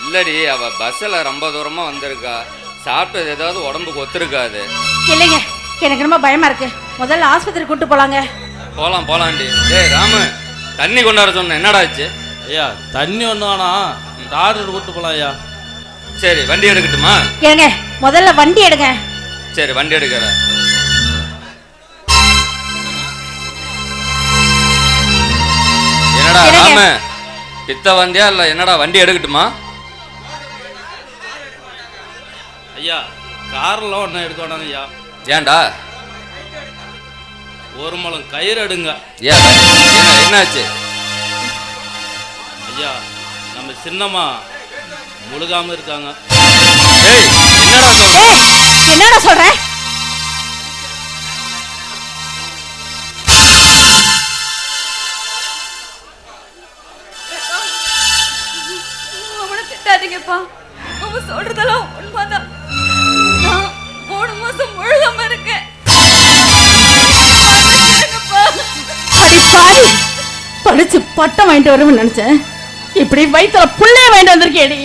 இல்லடி, அவ பஸ்ல ரொம்ப தூரமா வந்திருக்கா. சாப்பிட்டது ஏதாவது உடம்புக்கு ஒத்துருக்காது. இல்லைங்க, எனக்கு ரொம்ப பயமா இருக்கு. முதல்ல ஆஸ்பத்திரி கூட்டு போலாங்க. போலாம்டி. டேய் ராம, தண்ணி கொண்டாட சொன்ன, என்னடா ஆச்சு? ஐயா தண்ணி ஒன்று வேணாம், டாக்டர் கூட்டு போலாம் ஐயா. சரி வண்டி எடுக்கட்டுமா? ஏங்க முதல்ல வண்டி எடுங்க. சரி வண்டி எடுக்கிறேன். என்னடா ராம பித்த வந்தியா இல்ல என்னடா வண்டி எடுக்கட்டுமா? ஐயா காரில் ஒன்றும் எடுக்க வேணாங்க ஐயா. ஏன்டா? ஒரு முழம் கயிறு எடுங்க. ஏன் என்னாச்சு? ஐயா நம்ம சின்னம்மா முழுகாம இருக்காங்க. ஏய் என்னடா சொல்ற? என்னடா சொல்ற? அவனை திட்டாதீங்கப்பா. அவன் சொல்றதெல்லாம் உண்மைதான். நான் 3 மாசம் முழுகாம இருக்கேன். அடி பாவி, படிச்சு பட்டம் வாங்கிட்டு வருவேன்னு நினைச்சேன். இப்படி வயித்துல புள்ளைய வாங்கிட்டு வந்திருக்கேடி.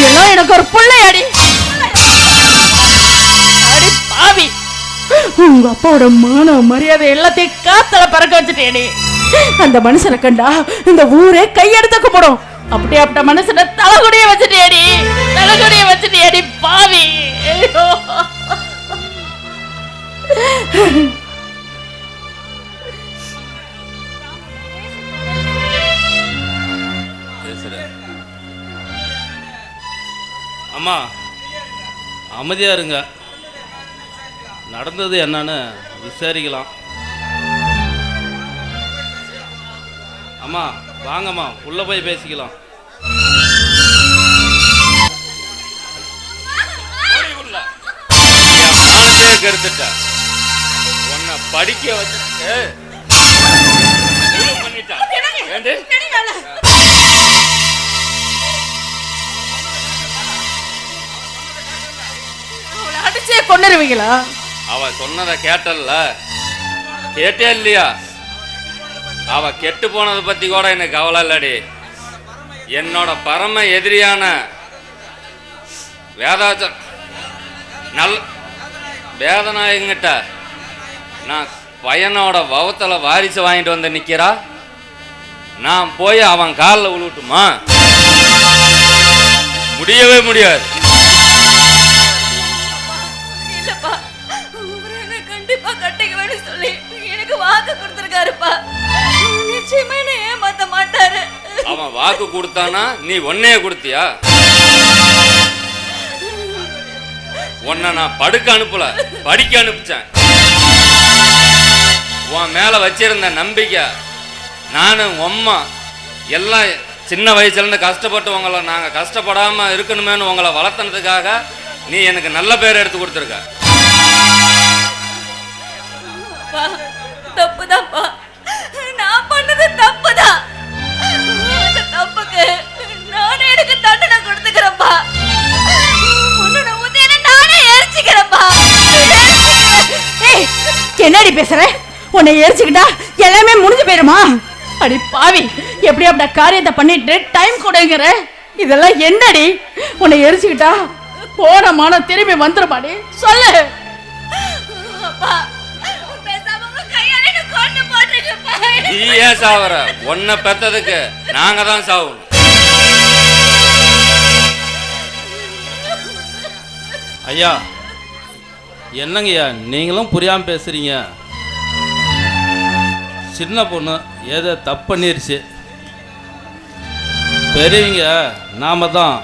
எல்லாம் எனக்கு ஒரு புள்ளையாடி. அடி பாவி, உங்க அப்பாவோட மான மரியாதை எல்லாத்தையும் காத்தல பறக்க வச்சுட்டேடி. அந்த மனுஷனை கண்டா இந்த ஊரே கையெடுத்து கும்பிடும். அப்படியாப்பட்ட மனுஷனை தலைகுடிய வச்சுட்டேடி. தலைகுடிய வச்சுட்டேடி பாவி. அம்மா அமைதியா இருங்க. நடந்தது என்னன்னு விசாரிக்கலாம். அம்மா வாங்கம்மா உள்ள போய் பேசிக்கலாம். கருத்துட்ட உன்னை படிக்க வச்சுட்டு பண்ணிட்டா. அடிச்சே கொண்டுருவீங்களா? அவ சொன்னதை கேட்டல்ல, கேட்டே இல்லையா? அவ கெட்டு போனதை பத்தி கூட எனக்கு கவலை இல்லடி. என்னோட பரம எதிரியான வேதநாயகங்கிட்ட நான் பையனோட வவத்தில் வாரிசு வாங்கிட்டு வந்து நிக்கிறா. நான் போய் அவன் காலில் விழுட்டுமா? முடியவே முடியாது. கண்டிப்பா கட்டிக்க வேணும் சொல்லி எனக்கு வாக்கு கொடுத்திருக்காருப்பா. நிச்சயமா என்ன ஏமாத்த மாட்டாரு. அவன் வாக்கு கொடுத்தானா நீ ஒன்னையே கொடுத்தியா? உன்னை நான் படுக்க அனுப்பல, படிக்க அனுப்பிச்சேன். உன் மேல வச்சிருந்த நம்பிக்கை நானும் அம்மா எல்லாம் சின்ன வயசுல இருந்து கஷ்டப்பட்டவங்கள நாங்க கஷ்டப்படாம இருக்கணுமேனு உங்களை வளர்த்தனதுக்காக நீ எனக்கு நல்ல பேர் எடுத்து கொடுத்துருக்க. தப்புதான்ப்பா, நான் பண்ணது தப்புதான். அந்த தப்புக்கு நானே எனக்கு தண்டனை கொடுத்துக்கிறேன்ப்பா. நானே எரிச்சுக்கிறேன்ப்பா. என்னடி பேசுற? உன்னை எரிச்சுக்கிட்டா எல்லாமே முடிஞ்சு போயிருமா? அடி பாவி, எப்படி அப்படி காரியத்தை பண்ணிட்டு டைம் கொடுங்கிற? இதெல்லாம் என்னடி? உன்னை எரிச்சுக்கிட்டா போன மானம் திரும்பி வந்துருமாடி? சொல்லு. நீ ஏன் சாவற? உன்னை பெத்ததுக்கு நாங்க தான் சாவணும். ஐயா என்னங்கய்யா நீங்களும் புரியாம பேசுறீங்க. சின்ன பொண்ணு ஏதோ தப்பு பண்ணிருச்சு. பெரியவங்க நாம தான்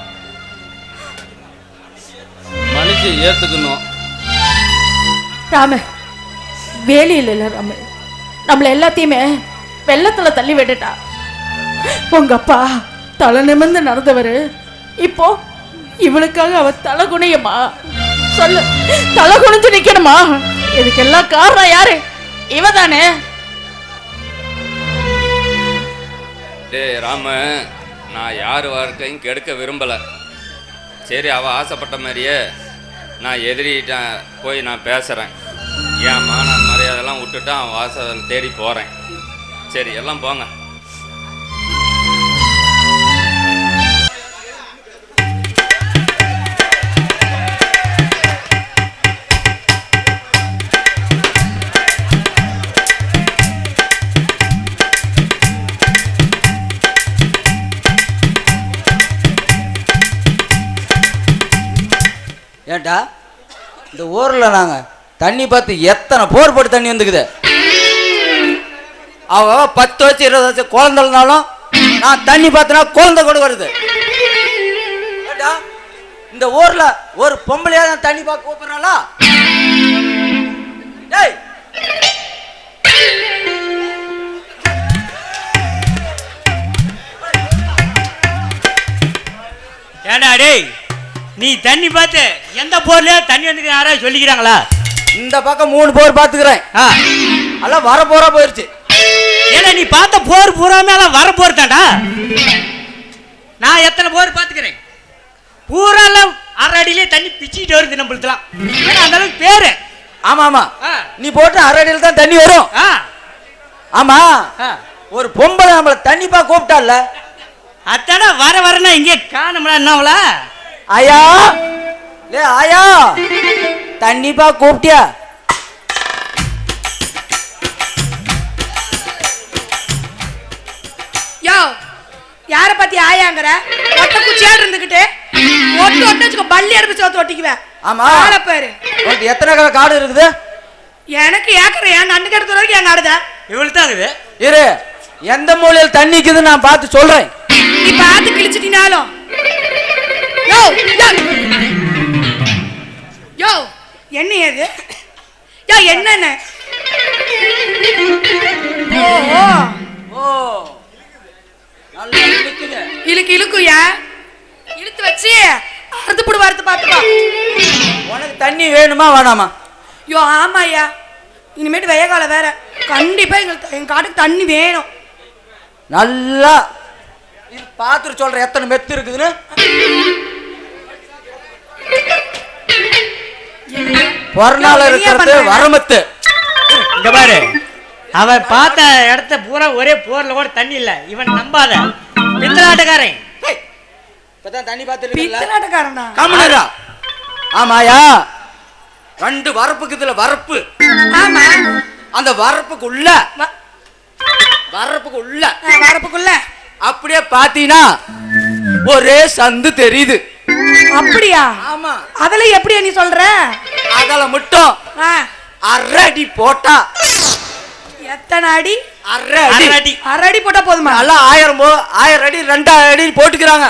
மனுஷ ஏத்துக்கணும். ராம வேலையில் இல்ல ராம, நம்மள எல்லாத்தையுமே வெள்ளத்துல தள்ளி விட்டுட்டா. உங்க அப்பா தலை நிமிர்ந்து நடந்தவர், இப்போ இவளுக்காக அவ தலை குனியுமா? சொல்லு, தலை குனிஞ்சு நிக்கணுமா? இதுக்கெல்லாம் காரணம் யாரு? இவதானே. டேய் ராம, நான் யார் வாழ்க்கையும் கெடுக்க விரும்பலை. சரி அவ ஆசைப்பட்ட மாதிரியே நான் எதிரிட்ட போய் நான் பேசுகிறேன். என் மான மரியாதைலாம் விட்டுட்டு அவன் வாசல் தேடி போகிறேன். சரி எல்லாம் போங்க. ஏன்டா இந்த ஊரில் நாங்கள் தண்ணி பார்த்து எத்தனை போர் போட்டு தண்ணி வந்துக்குது. அவ 10 வச்சு 20 வச்சு குழந்தைனாலும் நான் தண்ணி பார்த்தனா குழந்தை கூட வருது. ஏன்டா இந்த ஊரில் ஒரு பொம்பளையா தான் தண்ணி பார்க்க கூப்பிட்றாளா? டேய் ஏண்டா டேய், நீ தண்ணி பார்த்து எந்த போர்லயே தண்ணி வந்து யாராவது சொல்லிக்கிறாங்களா? இந்த பக்கம் 3 போர் பார்த்துக்கிறேன். எல்லாம் வர போரா போயிருச்சு. ஏன்னா நீ பார்த்த போர் பூராமே எல்லாம் வர போர் தாண்டா. நான் எத்தனை போர் பார்த்துக்கிறேன். பூராலாம் 1/2 அடியிலே தண்ணி பிச்சுக்கிட்டு வருது நம்மளுக்குலாம். ஏன்னா அந்த அளவுக்கு பேரு. ஆமா ஆமா, நீ போட்டு 1/2 அடியில் தான் தண்ணி வரும். ஆமா, ஒரு பொம்பளை நம்மள தண்ணி பா கூப்பிட்டால, அத்தாடா வர வரனா இங்கே காணோம்ல. என்னவள ஆயா லே ஆயா தண்ணி பா கூப்பிட்டியா? யோ, யார பத்தி ஆயாங்கற? ஒட்ட குச்சியா இருந்துகிட்டு ஒட்டு ஒட்டு வச்சுக்க, பள்ளி அறுப்பு சோத்து ஒட்டிக்குவேன். ஆமா, ஆள பாரு. உனக்கு எத்தனை காடு இருக்குது? எனக்கு ஏக்கற என் அண்ணன் கிட்ட வரைக்கும் என் காடுதா. இவளுக்கு தான் இருக்குது. இரு, எந்த மூலையில் தண்ணி இருக்குதுன்னு நான் பார்த்து சொல்றேன். நீ பார்த்து கிழிச்சிட்டினாலும் யோ யோ என்ன ஏது? யோ என்னென்ன? ஓ ஓ நல்லா இழுக்குது. இழுக்குயா, இழுத்து வச்சு அறுத்து போடு, வறுத்து பார்த்துக்கோ. உனக்கு தண்ணி வேணுமா வேணாமா? யோ ஆமாய்யா, இனிமேட்டு வெய்ய காலம் வேற, கண்டிப்பா எங்க காட்டுக்கு தண்ணி வேணும். நல்லா இது பார்த்துட்டு சொல்றேன் எத்தனை மெத்து இருக்குதுன்னு. பொறநாள் இருக்கிறது வரமத்து. இங்க பாரு, அவன் பார்த்த இடத்த பூரா ஒரே போர்ல கூட தண்ணி இல்ல. இவன் நம்பாத பித்தலாட்டக்காரன். இப்பதான் தண்ணி பார்த்து பித்தலாட்டக்காரனா? கமலரா. ஆமாயா, 2 வரப்புக்கு இதுல வரப்பு. ஆமா, அந்த வரப்புக்குள்ள வரப்புக்குள்ள அப்படியே பாத்தீங்கன்னா ஒரே சந்து தெரியுது. அப்படியா? ஆமா. அதுல எப்படியா நீ சொல்ற? அதுல மட்டும் 1/2 அடி போட்டா. எத்தனை அடி? 1/2 அடி. 1/2 அடி போட்டா போதுமா? நல்லா 1000 அடி 2000 அடி போட்டுக்கிறாங்க.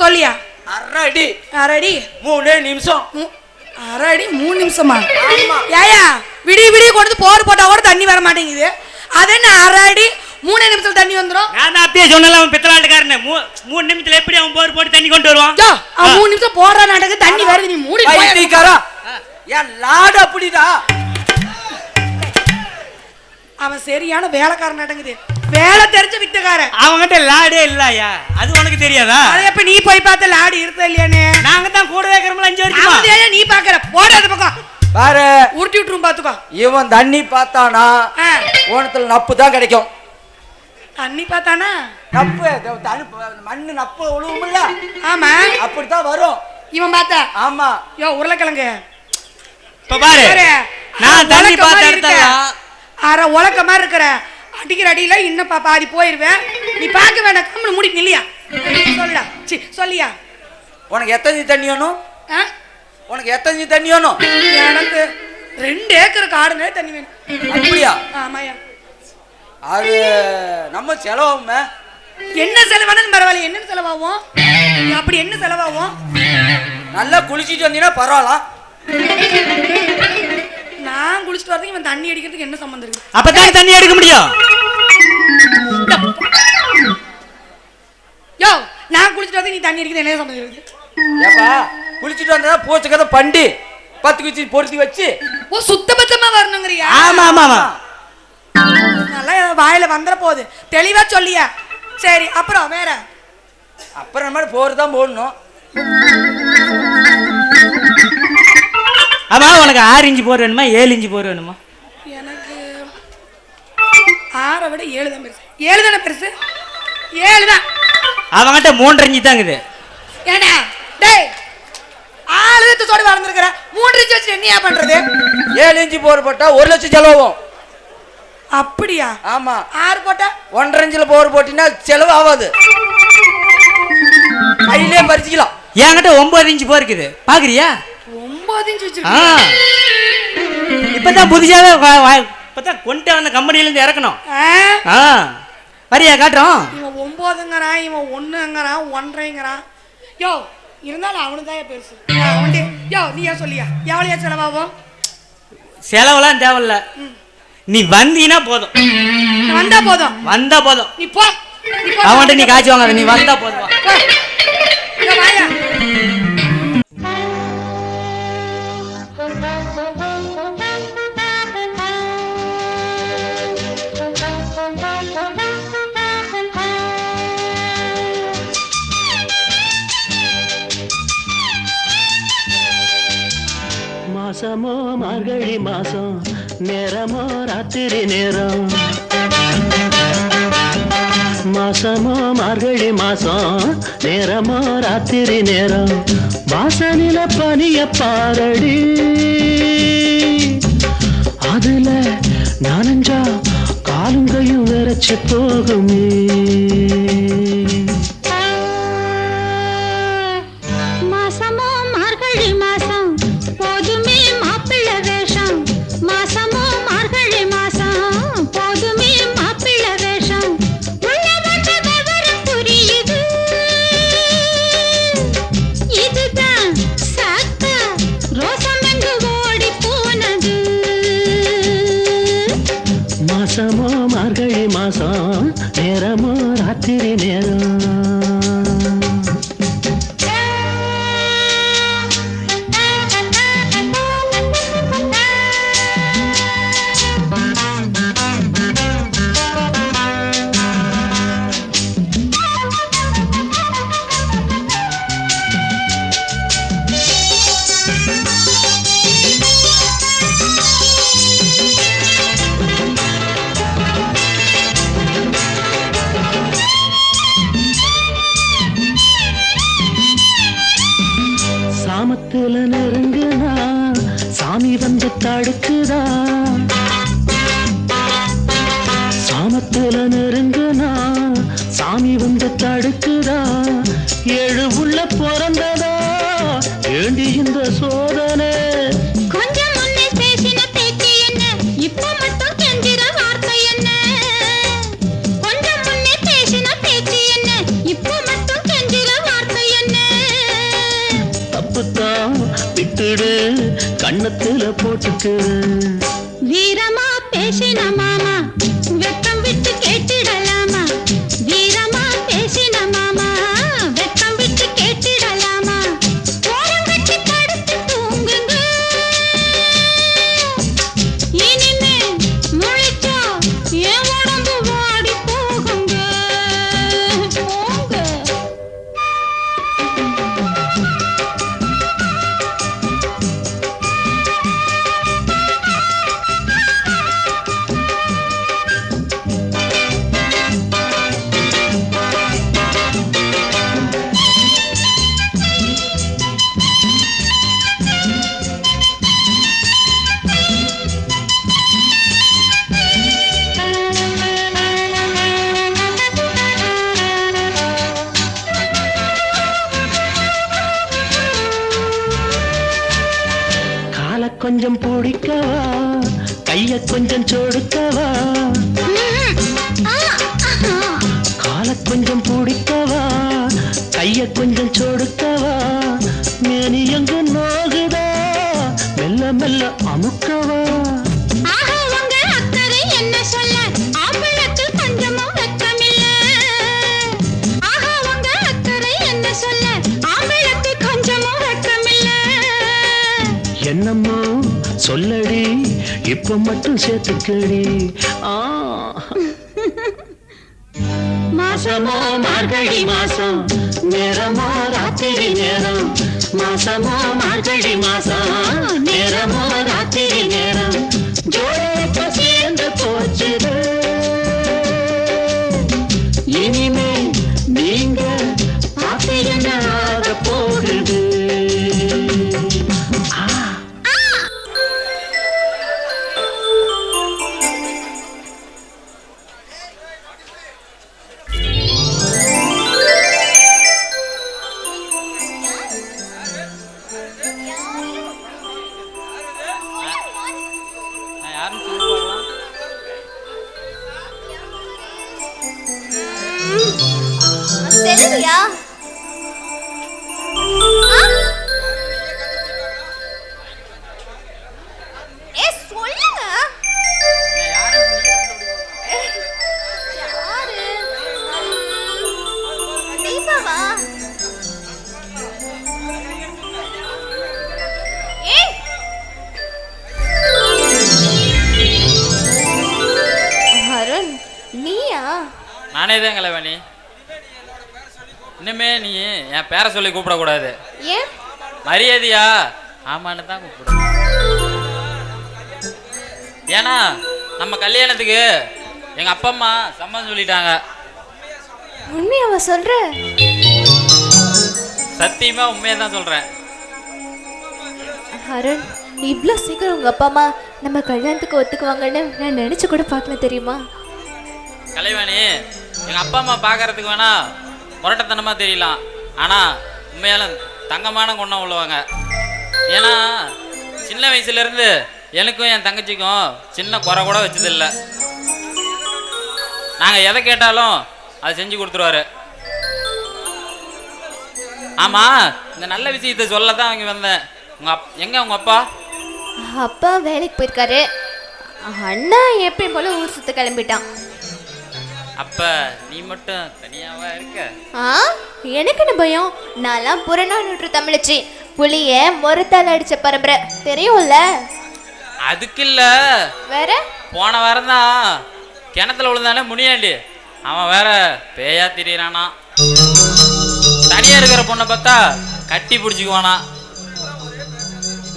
சொல்லியா? 1/2 அடி 1/2 அடி 3 நிமிஷம். 1/2 அடி 3 நிமிஷமா? ஏயா விடிய கொண்டு போர் போட்டா கூட தண்ணி வர மாட்டேங்குது. அது என்ன 1/2 அடி 3 நிமிஷத்துல தண்ணி வந்துரும்? நான் அப்பயே சொன்னல, அவன் பித்தலாட்டக்காரனே. 3 நிமிஷத்துல எப்படி அவன் போர் போட்டு தண்ணி கொண்டு வருவான்? அவன் 3 நிமிஷம் போடுற நாடக தண்ணி வருது, நீ மூடி பைத்தியக்காரா. ஏன் லாடு அப்படிடா. அவன் சரியான வேலைக்காரன் நடங்குது, வேலை தெரிஞ்ச வித்தக்காரன். அவன்கிட்ட லாடே இல்லையா? அது உனக்கு தெரியாதா? அது எப்ப நீ போய் பார்த்த லாடு இருக்க இல்லையானே? நாங்க தான் கூட வைக்கிறோம்ல 5 வரைக்கும். அதே நீ பாக்குற போடாத பக்கம் பாரு, உருட்டி விட்டுரும் பாத்துக்கோ. இவன் தண்ணி பார்த்தானா ஓணத்துல நப்பு தான் கிடைக்கும். தண்ணி பார்த்தானா நப்பு மண்ணு நப்பு உழுவும்ல? ஆமா, அப்படித்தான் வரும். இவன் பார்த்தா? ஆமா. யோ உருளைக்கிழங்கு, இப்ப பாரு, நான் தண்ணி பார்த்த இடத்துல அரை உலக்க மாதிரி இருக்கிற அடிக்கிற அடியில இன்னும் பாதி போயிருவேன். நீ பார்க்க வேண்டாம், கம்மனு மூடி நில்லியா. சொல்லுடா, சொல்லியா. உனக்கு எத்தனை தண்ணி வேணும்? உனக்கு எத்தனை தண்ணி வேணும்? எனக்கு 2 ஏக்கர் காடுங்க தண்ணி வேணும். அப்படியா? ஆமாயா. அது நம்ம செலவாகுமே. என்ன செலவானது பரவாயில்ல, என்ன செலவாகும்? அப்படி என்ன செலவாகும்? நல்லா குளிச்சுட்டு வந்தீங்கன்னா பரவாயில்ல. நான் குளிச்சுட்டு வரதுக்கு இவன் தண்ணி அடிக்கிறதுக்கு என்ன சம்பந்தம் இருக்கு? அப்பதான் தண்ணி எடுக்க முடியும். யோ, நான் குளிச்சுட்டு வரதுக்கு நீ தண்ணி அடிக்கிறது என்ன சம்பந்தம் இருக்கு? ஏப்பா, குளிச்சுட்டு வந்தா போச்ச கதை பண்டி 10 குச்சி பொருத்தி வச்சு சுத்தபத்தமா வரணுங்கறியா? ஆமா ஆமா ஆமா. நல்லா வாயில வந்துற போகுது, தெளிவா சொல்லியா. சரி, அப்புறம் வேற? அப்புறம் நம்ம போறதான் போடணும். ஆமா, உனக்கு 6 இன்ச்சு போர் வேணுமா 7 இன்ச்சு போர் வேணுமா? எனக்கு 6 விட 7 தான் பெருசு. 7 தானே பெருசு? 7 தான். அவங்கிட்ட 3.5 இன்ச்சு தான் இருக்குது. ஏன்னா டேய், 6 தத்தோட வளர்ந்துருக்கிற 3 இன்ச்சு வச்சு என்னையா பண்றது? 7 இன்ச்சு போர் போட்டா 1 லட்சம் செலவாகும். அப்படியா? ஆமா. 6 போட்டா 1.5 இன்ச்சில் போர் போட்டினா செலவு ஆகாது, கையிலே பறிச்சுக்கலாம். என்கிட்ட 9 இன்ச்சு போ இருக்குது பாக்குறியா? 9 இன்ச்சு ஆ வச்சிருக்கீங்க. இப்பதான் புதுசாவே இப்பதான் கொண்டு வந்த கம்பெனில இருந்து இறக்கணும். ஆ வரியா காட்டுறோம். இவன் 9ங்கறான், இவன் 1ங்கறான், 1.5ங்கறான். யோ இருந்தாலும் அவனுக்கு தான் பெருசு. யோ நீ ஏன் சொல்லியா எவ்வளோ செலவாகும்? செலவெல்லாம் தேவையில்ல, நீ வந்தீனா போதும். வந்தா போதும், வந்தா போதும். நீ போ. அவன்கிட்ட நீ காய்ச்சி வாங்காத, நீ வந்தா போதும். வாயா. மாசமோ மார்கழி மாசம், நேரமோ ராத்திரி நேரம். மாசமோ மார்கழி மாசம், நேரமோ ராத்திரி நேரம். வாசனில பனிய பாரடி, அதுல நானஞ்சா காலுங்கையும் விரைச்சு போகுமே. மாசமோ மார்கழி மாசம், போதுமே மாப்பிள்ளை வேஷம். மாசமோ மார்கழி மாசம், போதுமே மாப்பிள்ளை வேஷம். உள்ள வந்த விவரம் புரியுது, இதுதான் சாக்கா ரோசம் என்று ஓடி போனது. மாசமோ மார்கழி மாசம், நேரமோ ராத்திரி நேரம். சாமத்துல நெருங்குனா சாமி வந்து தடுக்குதா. சாமத்துல நெருங்குனா சாமி வந்து தடுக்குதா. 7 உள்ள பிறந்ததா ஏண்டி இந்த சோதனை. கொஞ்சம் முன்னே பேசின பேச்சு என்ன, இப்ப மட்டும் கெஞ்சிற வார்த்தை என்ன. கொஞ்சம் முன்னே பேசின பேச்சு என்ன, இப்ப மட்டும் கெஞ்சிற வார்த்தை என்ன. தப்புத்தான் விட்டுடு, கண்ணத்துல போட்டுக்கு. வீரமா பேசின மாமா, வெக்கம் விட்டு கேட்டிடலாமா. வீரமா பேசின மாமா, வெக்கம் விட்டு கேட்டிடலாமா. ஓரம் கட்டி படுத்து தூங்குங்க, இனிமே முழிச்சா என் உடம்பு வாடி போகுங்க. போங்க. காலை கொஞ்சம் பிடிக்கவா, கைய கொஞ்சம் சொடுக்கவா. காலை கொஞ்சம் பிடிக்கவா, கைய கொஞ்சம் சொடுக்கவா. மேனி எங்கு நோகுதா, மெல்ல மெல்ல அமுக்கவா. ஆஹா, உங்க அக்கறை என்ன சொல்ல, ஆம்பளுக்கு கொஞ்சமும் வெட்கமில்ல. ஆஹா, உங்க அக்கறை என்ன சொல்ல, ஆம்பளுக்கு கொஞ்சமும் வெட்கமில்ல. என்னமோ சொல்லடி, இப்ப மட்டும் சேர்த்துக்கடி. மாசமோ மார்கழி மாசம், நேரமோ ராத்திரி நேரம். மாசமோ மார்கழி மாசம், நேரமோ ராத்திரி நேரம். ஜோடி சேர்ந்து போச்சுது, இனிமே நீங்க பார்த்து என்ன ஆக போகுது. சொல்லலையா? சொல்லுங்க. யாரு? தீபாவா? அருண், நீயா? நானே தான் கலைவாணி. இனிமே நீ என் பேரை சொல்லி கூப்பிடக்கூடாது. ஏன்? மரியாதையா ஆமான்னு தான் கூப்பிடு. ஏன்னா நம்ம கல்யாணத்துக்கு எங்க அப்பா அம்மா சம்மதம் சொல்லிட்டாங்க. உண்மையாவா சொல்ற? சத்தியமா உண்மையா தான் சொல்றேன். அருண், இவ்வளோ சீக்கிரம் உங்க அப்பா அம்மா நம்ம கல்யாணத்துக்கு ஒத்துக்குவாங்கன்னு நான் நினைச்சு கூட பார்க்கல தெரியுமா? கலைவாணி, எங்க அப்பா அம்மா பார்க்கறதுக்கு வேணா முரட்டத்தனமா தெரியலாம், ஆனா உண்மையால தங்கமான குணம் உள்ளவாங்க. ஏன்னா சின்ன வயசுல இருந்து எனக்கும் என் தங்கச்சிக்கும் சின்ன குறை கூட வச்சதில்லை. நாங்க எதை கேட்டாலும் அதை செஞ்சு கொடுத்துருவாரு. ஆமா, இந்த நல்ல விஷயத்தை சொல்ல தான் அவங்க வந்தேன். எங்க உங்க அப்பா? அப்பா வேலைக்கு போயிருக்காரு. அண்ணா எப்பயும் போல ஊர் சுத்த கிளம்பிட்டான். அப்ப நீ மட்டும் தனியாவா இருக்க? எனக்கு என்ன பயம்? நான்லாம் புறநானூற்று தமிழச்சி, புளிய முறத்தால் அடிச்ச பரம்பரை, தெரியும்ல? அதுக்கு இல்ல, வேற போன வாரம் தான் கிணத்துல விழுந்தானே முனியாண்டி, அவன் வேற பேயா திரியறானா. தனியா இருக்கிற பொண்ணை பார்த்தா கட்டி பிடிச்சிக்குவானா.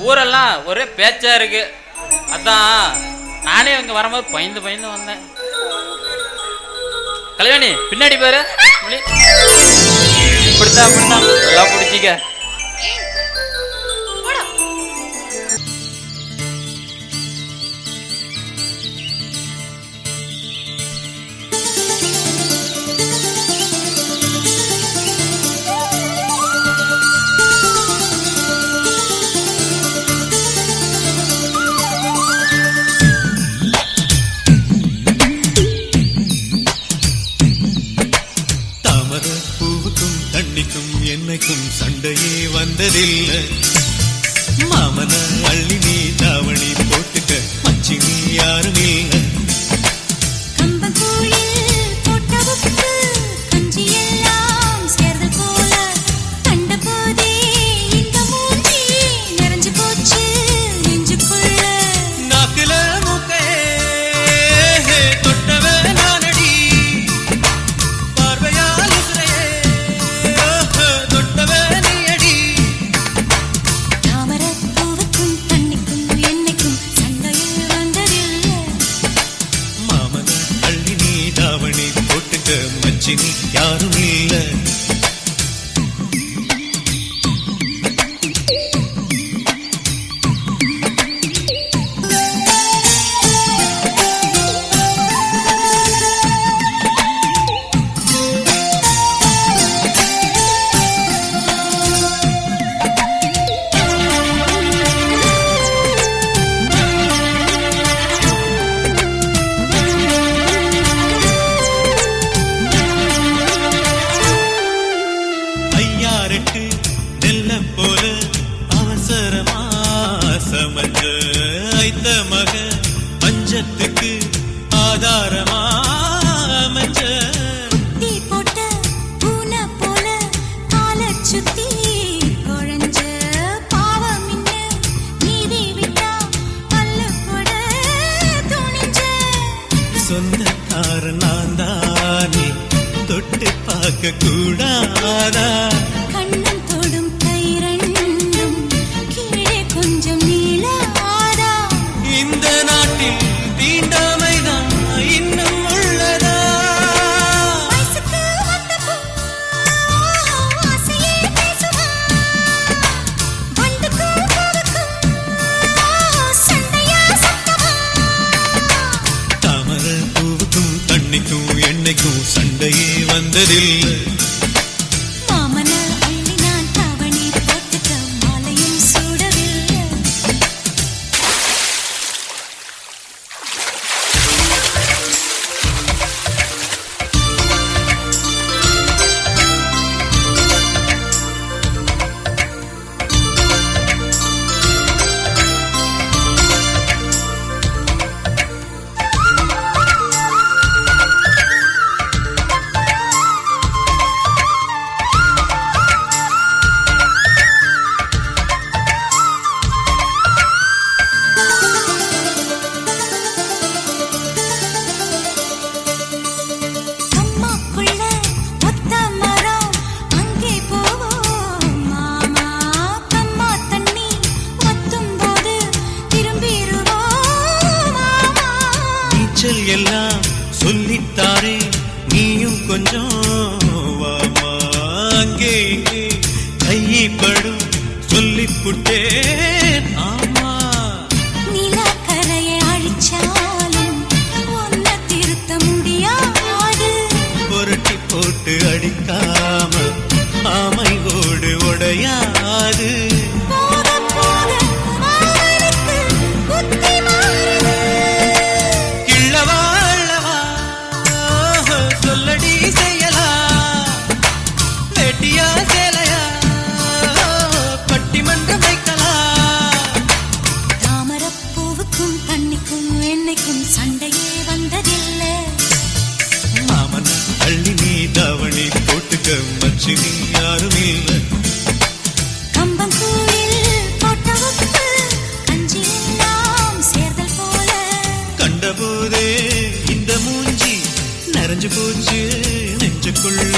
ஊரெல்லாம் ஒரே பேச்சா இருக்கு. அதான் நானே இங்க வரும்போது பயந்து பயந்து வந்தேன். கல்யாணி பின்னாடி பாரு. இப்படித்தான் இப்படித்தான் நல்லா பிடிச்சிக்க. என்னைக்கும் சண்டையே வந்ததில்லை. மாமன அள்ளி நீ தாவணி போட்டுக்க மச்சி நீ யாரும் இல்லை. யாரும் இல்லை. கூடாதா கண்ணம் தொடும் கை ரெண்டும் கீழே கொஞ்சம் நீளாதா. இந்த நாட்டில் தீண்டாமைதான் இன்னும் உள்ளதா. வயசுக்கு வந்த பூ ஆசையே பேசுவா. வண்டுக்கும் பூவுக்கும் சண்டையா சத்தமா. தாமரை பூவுக்கும் தண்ணிக்கும் எண்ணெய்க்கும் சண்டையே வந்ததில்லை. கொஞ்சம் வாமா அங்கே இங்கே கைப்படும் சொல்லிப்புட்டேன் ஆமா நிலக்கரையை அழிச்சாலும் ஒன்ன திருத்த முடியாது புரட்டி போட்டு அடிக்காம ஆமை ஓடு உடையாது போக போக மாமனுக்கு புத்தி மாறுது கிள்ளவா அள்ளவா சொல்லடி செய்யலா வெட்டியா சேலையா பட்டிமன்றம் வைக்கலாம் தாமரப்பூவுக்கும் தண்ணிக்கும் எண்ணெய்க்கும் சண்டையே வந்ததில்லை மாமன் அள்ளி நீ தாவணி போட்டுக்க மச்சு நீ யாரும் இல்லை கம்பங்கூழில் போட்ட உப்பு கஞ்சி எல்லாம் சேர்தல் போல கண்டபோதே இந்த மூஞ்சி நிறைஞ்சு போச்சு நெஞ்சுக்குள்ள